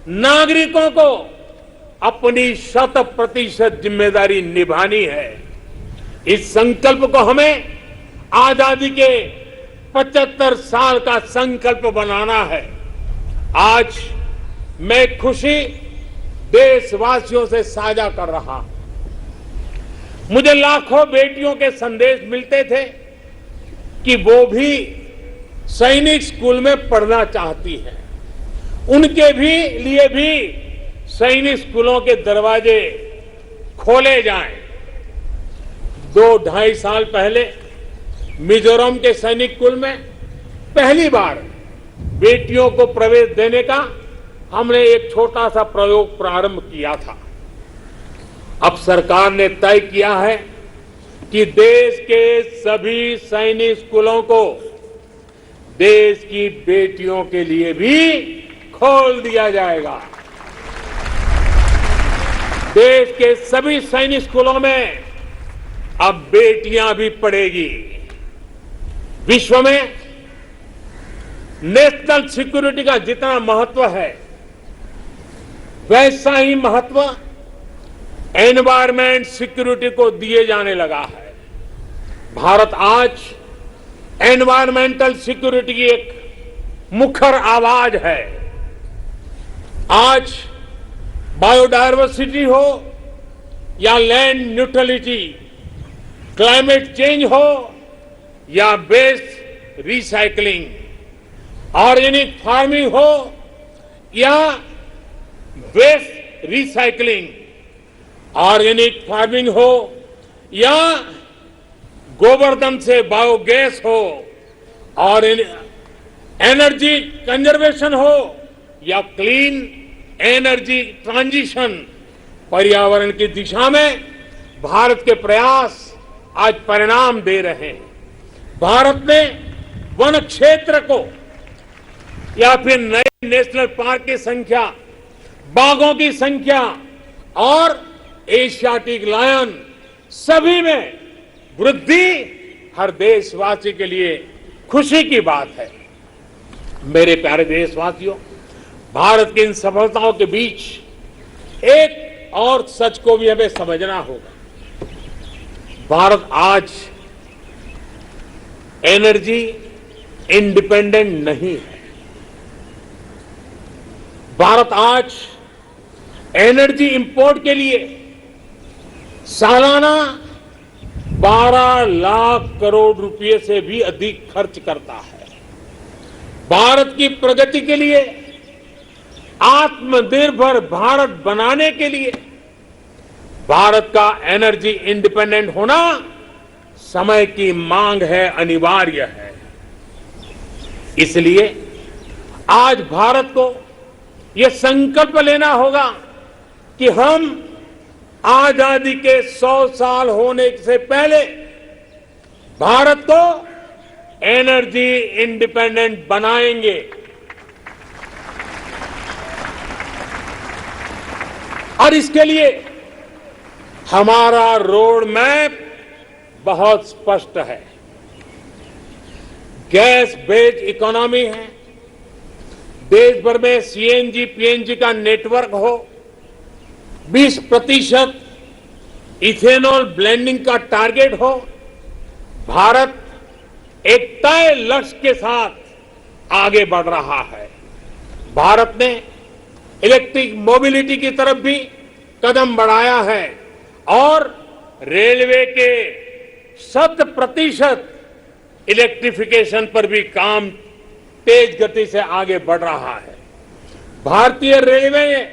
नागरिकों को अपनी 100% जिम्मेदारी निभानी है। इस संकल्प को हमें आजादी के 75 साल का संकल्प बनाना है। आज मैं खुशी देशवासियों से साझा कर रहा हूं। मुझे लाखों बेटियों के संदेश मिलते थे कि वो भी सैनिक स्कूल में पढ़ना चाहती हैं। उनके लिए भी सैनिक स्कूलों के दरवाजे खोले जाएं। 2-2.5 साल पहले मिजोरम के सैनिक स्कूल में पहली बार बेटियों को प्रवेश देने का हमने एक छोटा सा प्रयोग प्रारंभ किया था। अब सरकार ने तय किया है कि देश के सभी सैनिक स्कूलों को देश की बेटियों के लिए भी खोल दिया जाएगा। देश के सभी सैनिक स्कूलों में अब बेटियां भी पढ़ेगी। विश्व में नेशनल सिक्योरिटी का जितना महत्व है, वैसा ही महत्व एनवायरमेंट सिक्योरिटी को दिए जाने लगा है। भारत आज एनवायरमेंटल सिक्योरिटी की एक मुखर आवाज है। आज बायोडायवर्सिटी हो या लैंड न्यूट्रलिटी, क्लाइमेट चेंज हो या वेस्ट रिसाइकलिंग, ऑर्गेनिक फार्मिंग हो या वेस्ट रिसाइकलिंग, ऑर्गेनिक फार्मिंग हो या गोवर्धन से बायोगैस हो, और एनर्जी कंजर्वेशन हो या क्लीन एनर्जी ट्रांजिशन, पर्यावरण की दिशा में भारत के प्रयास आज परिणाम दे रहे हैं। भारत ने वन क्षेत्र को या फिर नए नेशनल पार्क की संख्या, बाघों की संख्या और एशियाटिक लायन सभी में वृद्धि हर देशवासी के लिए खुशी की बात है। मेरे प्यारे देशवासियों, भारत की इन सफलताओं के बीच एक और सच को भी हमें समझना होगा। भारत आज एनर्जी इंडिपेंडेंट नहीं है। भारत आज एनर्जी इंपोर्ट के लिए सालाना 12 लाख करोड़ रुपए से भी अधिक खर्च करता है। भारत की प्रगति के लिए, आत्मनिर्भर भारत बनाने के लिए भारत का एनर्जी इंडिपेंडेंट होना समय की मांग है, अनिवार्य है। इसलिए आज भारत को यह संकल्प लेना होगा कि हम आजादी के 100 साल होने से पहले भारत को एनर्जी इंडिपेंडेंट बनाएंगे। और इसके लिए हमारा रोड मैप बहुत स्पष्ट है। गैस बेस्ड इकोनॉमी है, देश भर में सीएनजी पीएनजी का नेटवर्क हो, 20% इथेनॉल ब्लेंडिंग का टारगेट हो, भारत एक तय लक्ष्य के साथ आगे बढ़ रहा है। भारत ने इलेक्ट्रिक मोबिलिटी की तरफ भी कदम बढ़ाया है और रेलवे के 100% इलेक्ट्रिफिकेशन पर भी काम तेज गति से आगे बढ़ रहा है। भारतीय रेलवे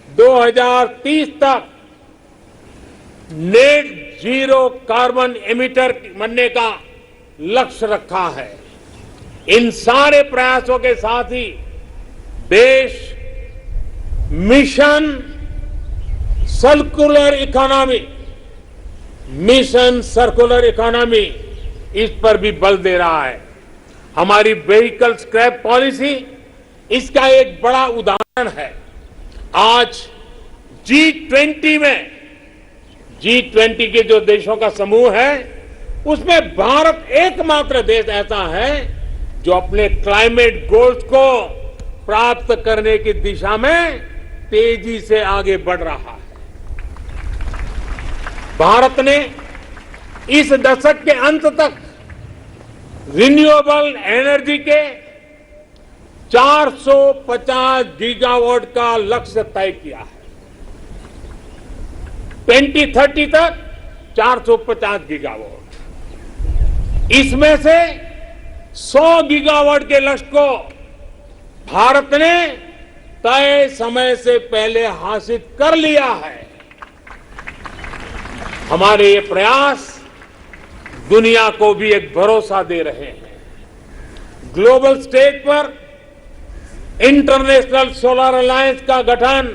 2030 तक नेट जीरो कार्बन एमिटर बनने का लक्ष्य रखा है। इन सारे प्रयासों के साथ ही देश मिशन सर्कुलर इकोनॉमी इस पर भी बल दे रहा है। हमारी व्हीकल स्क्रैप पॉलिसी इसका एक बड़ा उदाहरण है। आज G20 के जो देशों का समूह है उसमें भारत एकमात्र देश ऐसा है जो अपने क्लाइमेट गोल्स को प्राप्त करने की दिशा में तेजी से आगे बढ़ रहा है। भारत ने इस दशक के अंत तक रिन्यूएबल एनर्जी के 450 गीगावाट का लक्ष्य तय किया है। 2030 तक 450 गीगावाट। इसमें से 100 गीगावाट के लक्ष्य को भारत ने तय समय से पहले हासिल कर लिया है। हमारे ये प्रयास दुनिया को भी एक भरोसा दे रहे हैं। ग्लोबल स्टेज पर इंटरनेशनल सोलर अलायंस का गठन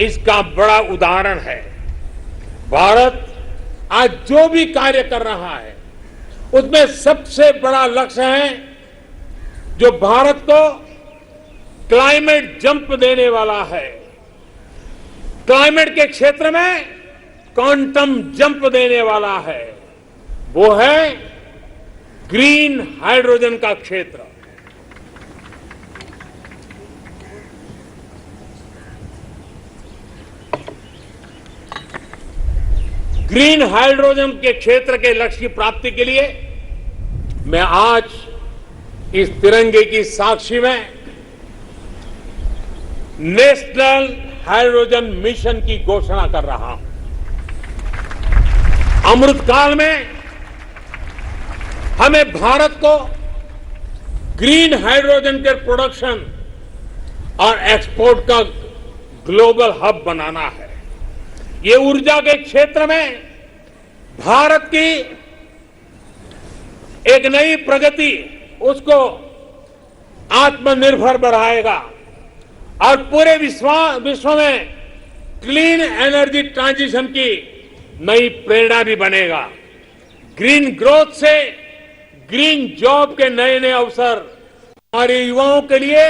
इसका बड़ा उदाहरण है। भारत आज जो भी कार्य कर रहा है उसमें सबसे बड़ा लक्ष्य है जो भारत को क्लाइमेट जंप देने वाला है। क्लाइमेट के क्षेत्र में क्वांटम जंप देने वाला है, वो है ग्रीन हाइड्रोजन का क्षेत्र। ग्रीन हाइड्रोजन के क्षेत्र के लक्ष्य की प्राप्ति के लिए मैं आज इस तिरंगे की साक्षी में नेशनल हाइड्रोजन मिशन की घोषणा कर रहा हूं। अमृतकाल में हमें भारत को ग्रीन हाइड्रोजन के प्रोडक्शन और एक्सपोर्ट का ग्लोबल हब बनाना है। ये ऊर्जा के क्षेत्र में भारत की एक नई प्रगति उसको आत्मनिर्भर बढ़ाएगा और पूरे विश्व में क्लीन एनर्जी ट्रांजिशन की नई प्रेरणा भी बनेगा। ग्रीन ग्रोथ से ग्रीन जॉब के नए नए अवसर हमारे युवाओं के लिए,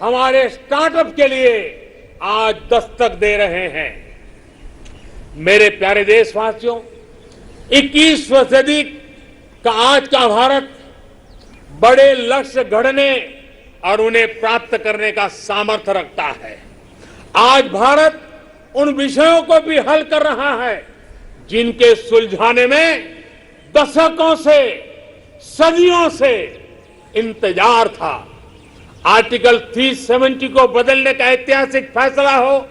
हमारे स्टार्टअप के लिए आज दस्तक दे रहे हैं। मेरे प्यारे देशवासियों, 21वीं सदी का आज का भारत बड़े लक्ष्य गढ़ने और उन्हें प्राप्त करने का सामर्थ्य रखता है। आज भारत उन विषयों को भी हल कर रहा है जिनके सुलझाने में दशकों से, सदियों से इंतजार था। आर्टिकल 370 को बदलने का ऐतिहासिक फैसला हो,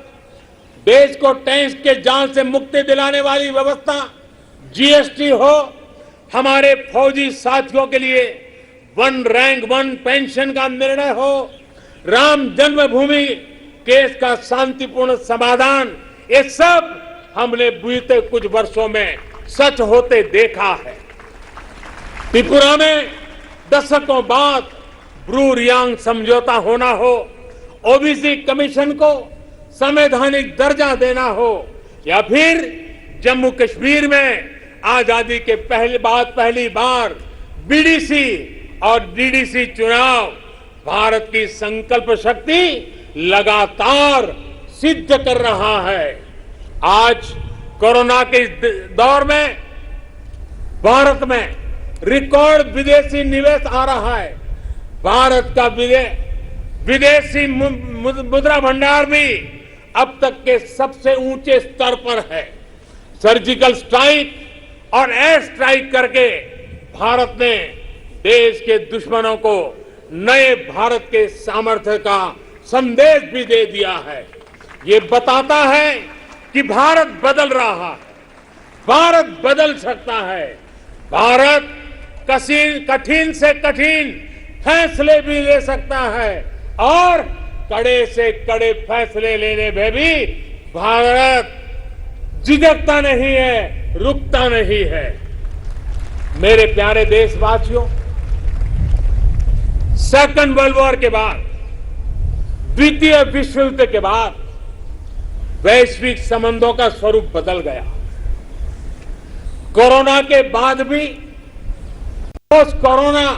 देश को टैक्स के जाल से मुक्ति दिलाने वाली व्यवस्था जीएसटी हो, हमारे फौजी साथियों के लिए वन रैंक वन पेंशन का निर्णय हो, राम जन्मभूमि केस का शांतिपूर्ण समाधान, ये सब हमने बीते कुछ वर्षों में सच होते देखा है। त्रिपुरा में दशकों बाद ब्रू रियांग समझौता होना हो, ओबीसी कमीशन को संवैधानिक दर्जा देना हो, या फिर जम्मू कश्मीर में आजादी के पहली बार बीडीसी और डीडीसी चुनाव, भारत की संकल्प शक्ति लगातार सिद्ध कर रहा है। आज कोरोना के दौर में भारत में रिकॉर्ड विदेशी निवेश आ रहा है। भारत का विदेशी मुद्रा भंडार भी अब तक के सबसे ऊंचे स्तर पर है। सर्जिकल स्ट्राइक और एयर स्ट्राइक करके भारत ने देश के दुश्मनों को नए भारत के सामर्थ्य का संदेश भी दे दिया है। ये बताता है कि भारत बदल रहा है, भारत बदल सकता है। भारत कठिन से कठिन फैसले भी ले सकता है और कड़े से कड़े फैसले लेने में भी भारत झिझकता नहीं है, रुकता नहीं है। मेरे प्यारे देशवासियों, सेकंड वर्ल्ड वॉर के बाद, द्वितीय विश्व युद्ध के बाद वैश्विक संबंधों का स्वरूप बदल गया। कोरोना के बाद भी पोस्ट कोरोना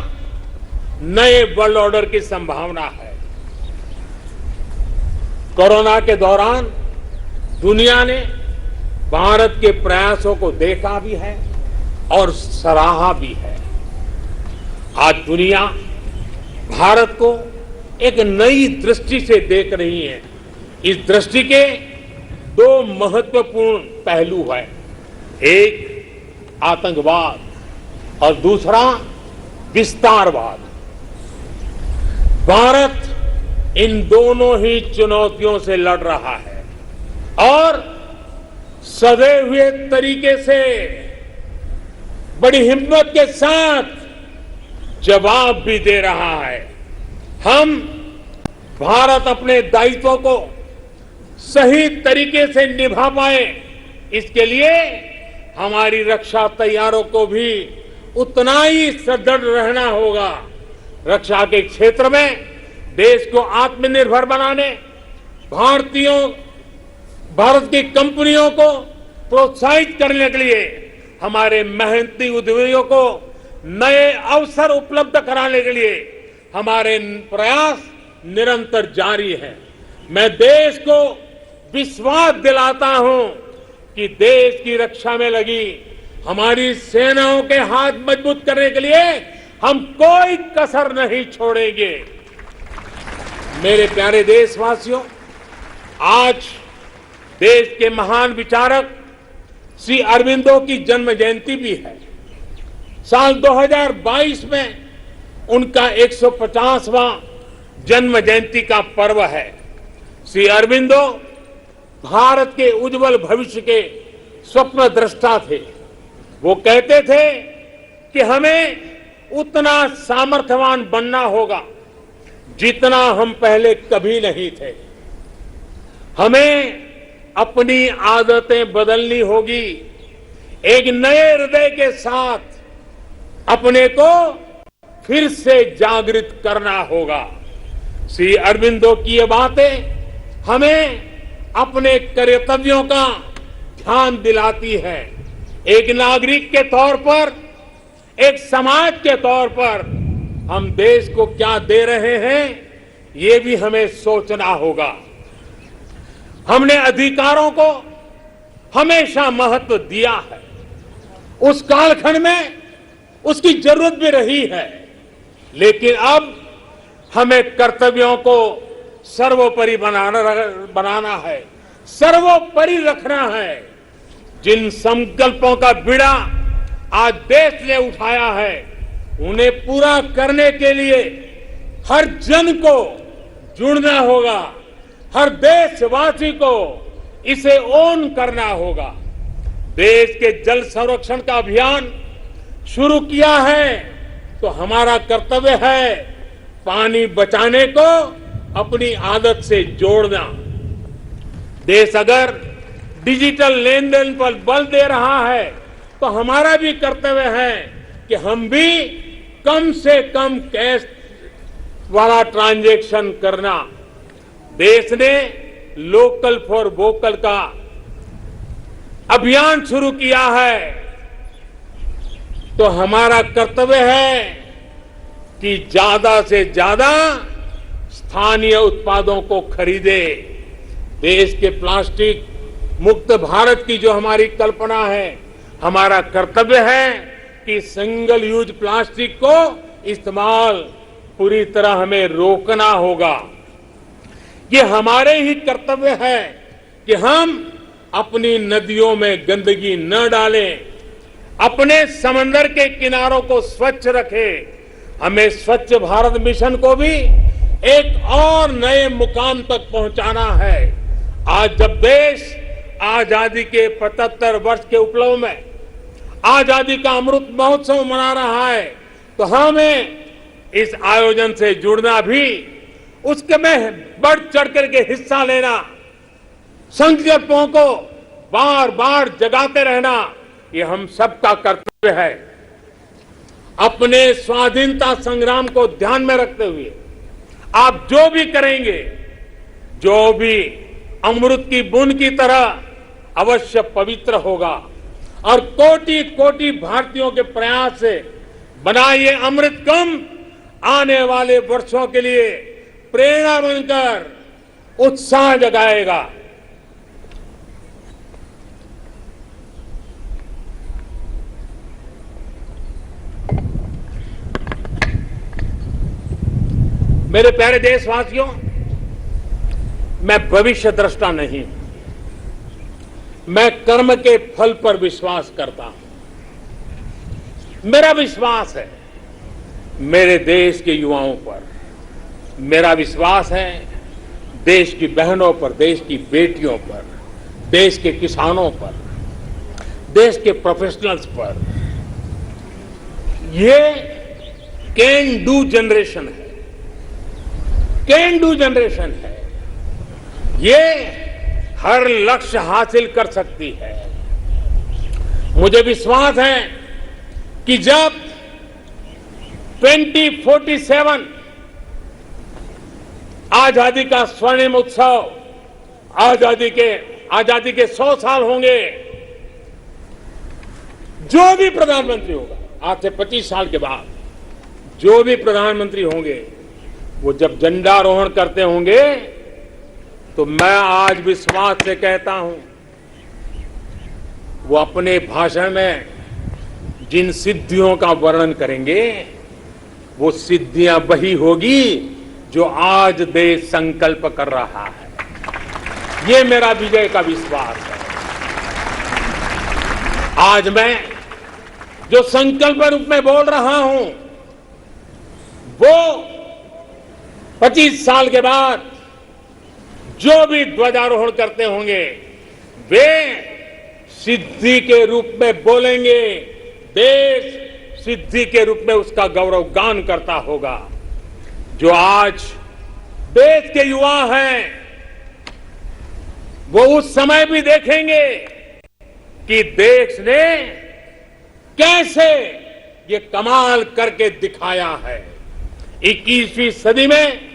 नए वर्ल्ड ऑर्डर की संभावना है। कोरोना के दौरान दुनिया ने भारत के प्रयासों को देखा भी है और सराहा भी है। आज दुनिया भारत को एक नई दृष्टि से देख रही है। इस दृष्टि के दो महत्वपूर्ण पहलू हैं, एक आतंकवाद और दूसरा विस्तारवाद। भारत इन दोनों ही चुनौतियों से लड़ रहा है और सदे हुए तरीके से बड़ी हिम्मत के साथ जवाब भी दे रहा है। हम भारत अपने दायित्वों को सही तरीके से निभा पाए, इसके लिए हमारी रक्षा तैयारों को भी उतना ही सदृढ़ रहना होगा। रक्षा के क्षेत्र में देश को आत्मनिर्भर बनाने, भारत की कंपनियों को प्रोत्साहित करने के लिए हमारे मेहनती उद्योगों को नए अवसर उपलब्ध कराने के लिए हमारे प्रयास निरंतर जारी हैं। मैं देश को विश्वास दिलाता हूं कि देश की रक्षा में लगी हमारी सेनाओं के हाथ मजबूत करने के लिए हम कोई कसर नहीं छोड़ेंगे। मेरे प्यारे देशवासियों, आज देश के महान विचारक श्री अरविंदो की जन्म जयंती भी है। साल 2022 में उनका 150वां जन्म जयंती का पर्व है। श्री अरविंदो भारत के उज्जवल भविष्य के स्वप्न दृष्टा थे। वो कहते थे कि हमें उतना सामर्थ्यवान बनना होगा जितना हम पहले कभी नहीं थे। हमें अपनी आदतें बदलनी होगी, एक नए हृदय के साथ अपने को फिर से जागृत करना होगा। श्री अरविंदो की ये बातें हमें अपने कर्तव्यों का ध्यान दिलाती है। एक नागरिक के तौर पर, एक समाज के तौर पर हम देश को क्या दे रहे हैं, ये भी हमें सोचना होगा। हमने अधिकारों को हमेशा महत्व दिया है। उस कालखंड में उसकी जरूरत भी रही है, लेकिन अब हमें कर्तव्यों को सर्वोपरि बनाना है, सर्वोपरि रखना है। जिन संकल्पों का बीड़ा आज देश ने उठाया है, उन्हें पूरा करने के लिए हर जन को जुड़ना होगा, हर देशवासी को इसे ओन करना होगा। देश के जल संरक्षण का अभियान शुरू किया है तो हमारा कर्तव्य है पानी बचाने को अपनी आदत से जोड़ना। देश अगर डिजिटल लेन देन पर बल दे रहा है तो हमारा भी कर्तव्य है कि हम भी कम से कम कैश वाला ट्रांजैक्शन करना। देश ने लोकल फॉर वोकल का अभियान शुरू किया है तो हमारा कर्तव्य है कि ज्यादा से ज्यादा स्थानीय उत्पादों को खरीदे। देश के प्लास्टिक मुक्त भारत की जो हमारी कल्पना है, हमारा कर्तव्य है कि सिंगल यूज प्लास्टिक को इस्तेमाल पूरी तरह हमें रोकना होगा। ये हमारे ही कर्तव्य है कि हम अपनी नदियों में गंदगी न डालें, अपने समंदर के किनारों को स्वच्छ रखें। हमें स्वच्छ भारत मिशन को भी एक और नए मुकाम तक पहुंचाना है। आज जब देश आजादी के 75 वर्ष के उपलक्ष्य में आजादी का अमृत महोत्सव मना रहा है, तो हमें इस आयोजन से जुड़ना भी, उसके में बढ़ चढ़ करके हिस्सा लेना, संकल्पों को बार बार जगाते रहना, ये हम सबका कर्तव्य है। अपने स्वाधीनता संग्राम को ध्यान में रखते हुए आप जो भी करेंगे, जो भी अमृत की बूंद की तरह अवश्य पवित्र होगा और कोटि कोटि भारतीयों के प्रयास से बना ये अमृत कुंभ आने वाले वर्षों के लिए प्रेरणा बनकर उत्साह जगाएगा। मेरे प्यारे देशवासियों, मैं भविष्य दृष्टा नहीं हूं, मैं कर्म के फल पर विश्वास करता हूं। मेरा विश्वास है मेरे देश के युवाओं पर, मेरा विश्वास है देश की बहनों पर, देश की बेटियों पर, देश के किसानों पर, देश के प्रोफेशनल्स पर। ये कैन डू जनरेशन है, कैन डू जनरेशन है। ये हर लक्ष्य हासिल कर सकती है। मुझे विश्वास है कि जब 2047 आजादी का स्वर्णिम उत्सव, आजादी के 100 साल होंगे, जो भी प्रधानमंत्री होगा, आज से 25 साल के बाद जो भी प्रधानमंत्री होंगे, वो जब झंडारोहण करते होंगे, तो मैं आज विश्वास से कहता हूं, वो अपने भाषण में जिन सिद्धियों का वर्णन करेंगे, वो सिद्धियां वही होगी जो आज देश संकल्प कर रहा है। ये मेरा विजय का विश्वास है। आज मैं जो संकल्प रूप में बोल रहा हूं, वो 25 साल के बाद जो भी ध्वजारोहण करते होंगे, वे सिद्धि के रूप में बोलेंगे। देश सिद्धि के रूप में उसका गौरव गान करता होगा। जो आज देश के युवा हैं, वो उस समय भी देखेंगे कि देश ने कैसे ये कमाल करके दिखाया है। 21वीं सदी में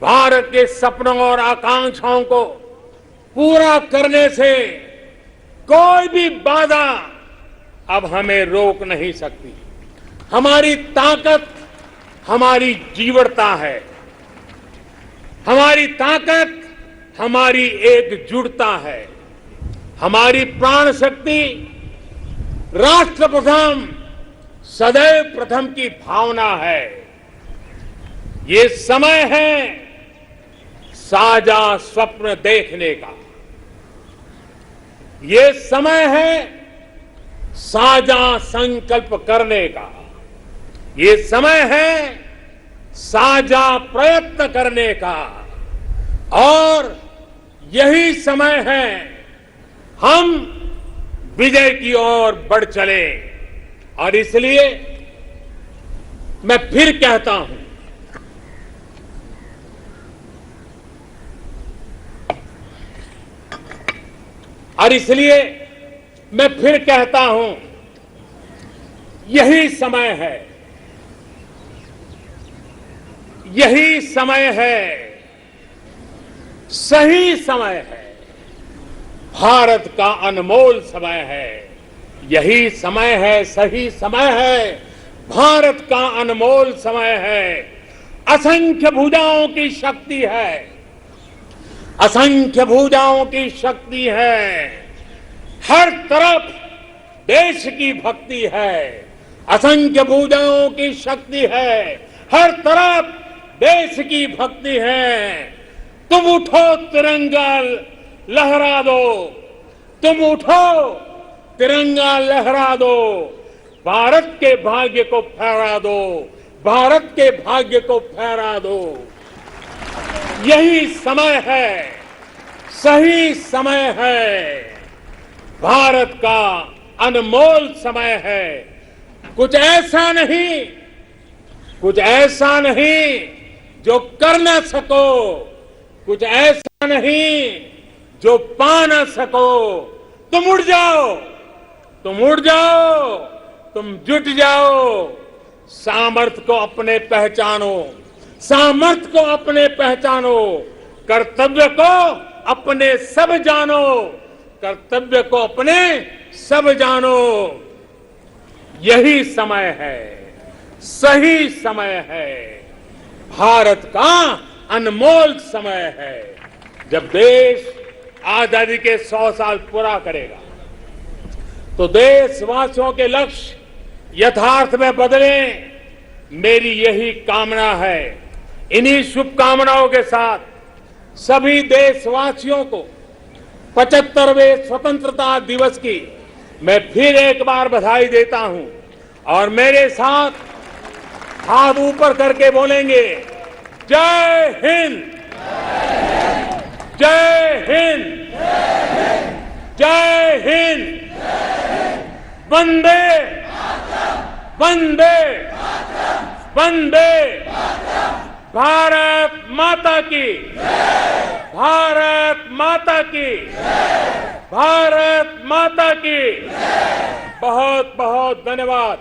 भारत के सपनों और आकांक्षाओं को पूरा करने से कोई भी बाधा अब हमें रोक नहीं सकती। हमारी ताकत हमारी जीवटता है, हमारी ताकत हमारी एकजुटता है, हमारी प्राण शक्ति राष्ट्र प्रथम, सदैव प्रथम की भावना है। ये समय है साझा स्वप्न देखने का, ये समय है साझा संकल्प करने का, ये समय है साझा प्रयत्न करने का, और यही समय है हम विजय की ओर बढ़ चले। और इसलिए मैं फिर कहता हूं, और इसलिए मैं फिर कहता हूं, यही समय है, यही समय है, सही समय है, भारत का अनमोल समय है। यही समय है, सही समय है, भारत का अनमोल समय है। असंख्य भुजाओं की शक्ति है, असंख्य भुजाओं की शक्ति है। हर तरफ देश की भक्ति है, असंख्य भुजाओं की शक्ति है, हर तरफ देश की भक्ति है। तुम उठो तिरंगा लहरा दो, तुम उठो, तिरंगा लहरा दो, भारत के भाग्य को फहरा दो, भारत के भाग्य को फहरा दो। यही समय है, सही समय है, भारत का अनमोल समय है। कुछ ऐसा नहीं जो कर ना सको, कुछ ऐसा नहीं जो पा ना सको। तुम उड़ जाओ, तुम उड़ जाओ, तुम जुट जाओ, सामर्थ्य को अपने पहचानो, सामर्थ्य को अपने पहचानो, कर्तव्य को अपने सब जानो, कर्तव्य को अपने सब जानो। यही समय है, सही समय है, भारत का अनमोल समय है। जब देश आजादी के 100 साल पूरा करेगा तो देशवासियों के लक्ष्य यथार्थ में बदले, मेरी यही कामना है। इन्हीं शुभकामनाओं के साथ सभी देशवासियों को 75वें स्वतंत्रता दिवस की मैं फिर एक बार बधाई देता हूं और मेरे साथ हाथ ऊपर करके बोलेंगे, जय हिंद, जय हिंद, जय हिंद, वंदे वंदे वंदे, भारत माता की, भारत माता की, भारत माता की। बहुत बहुत धन्यवाद।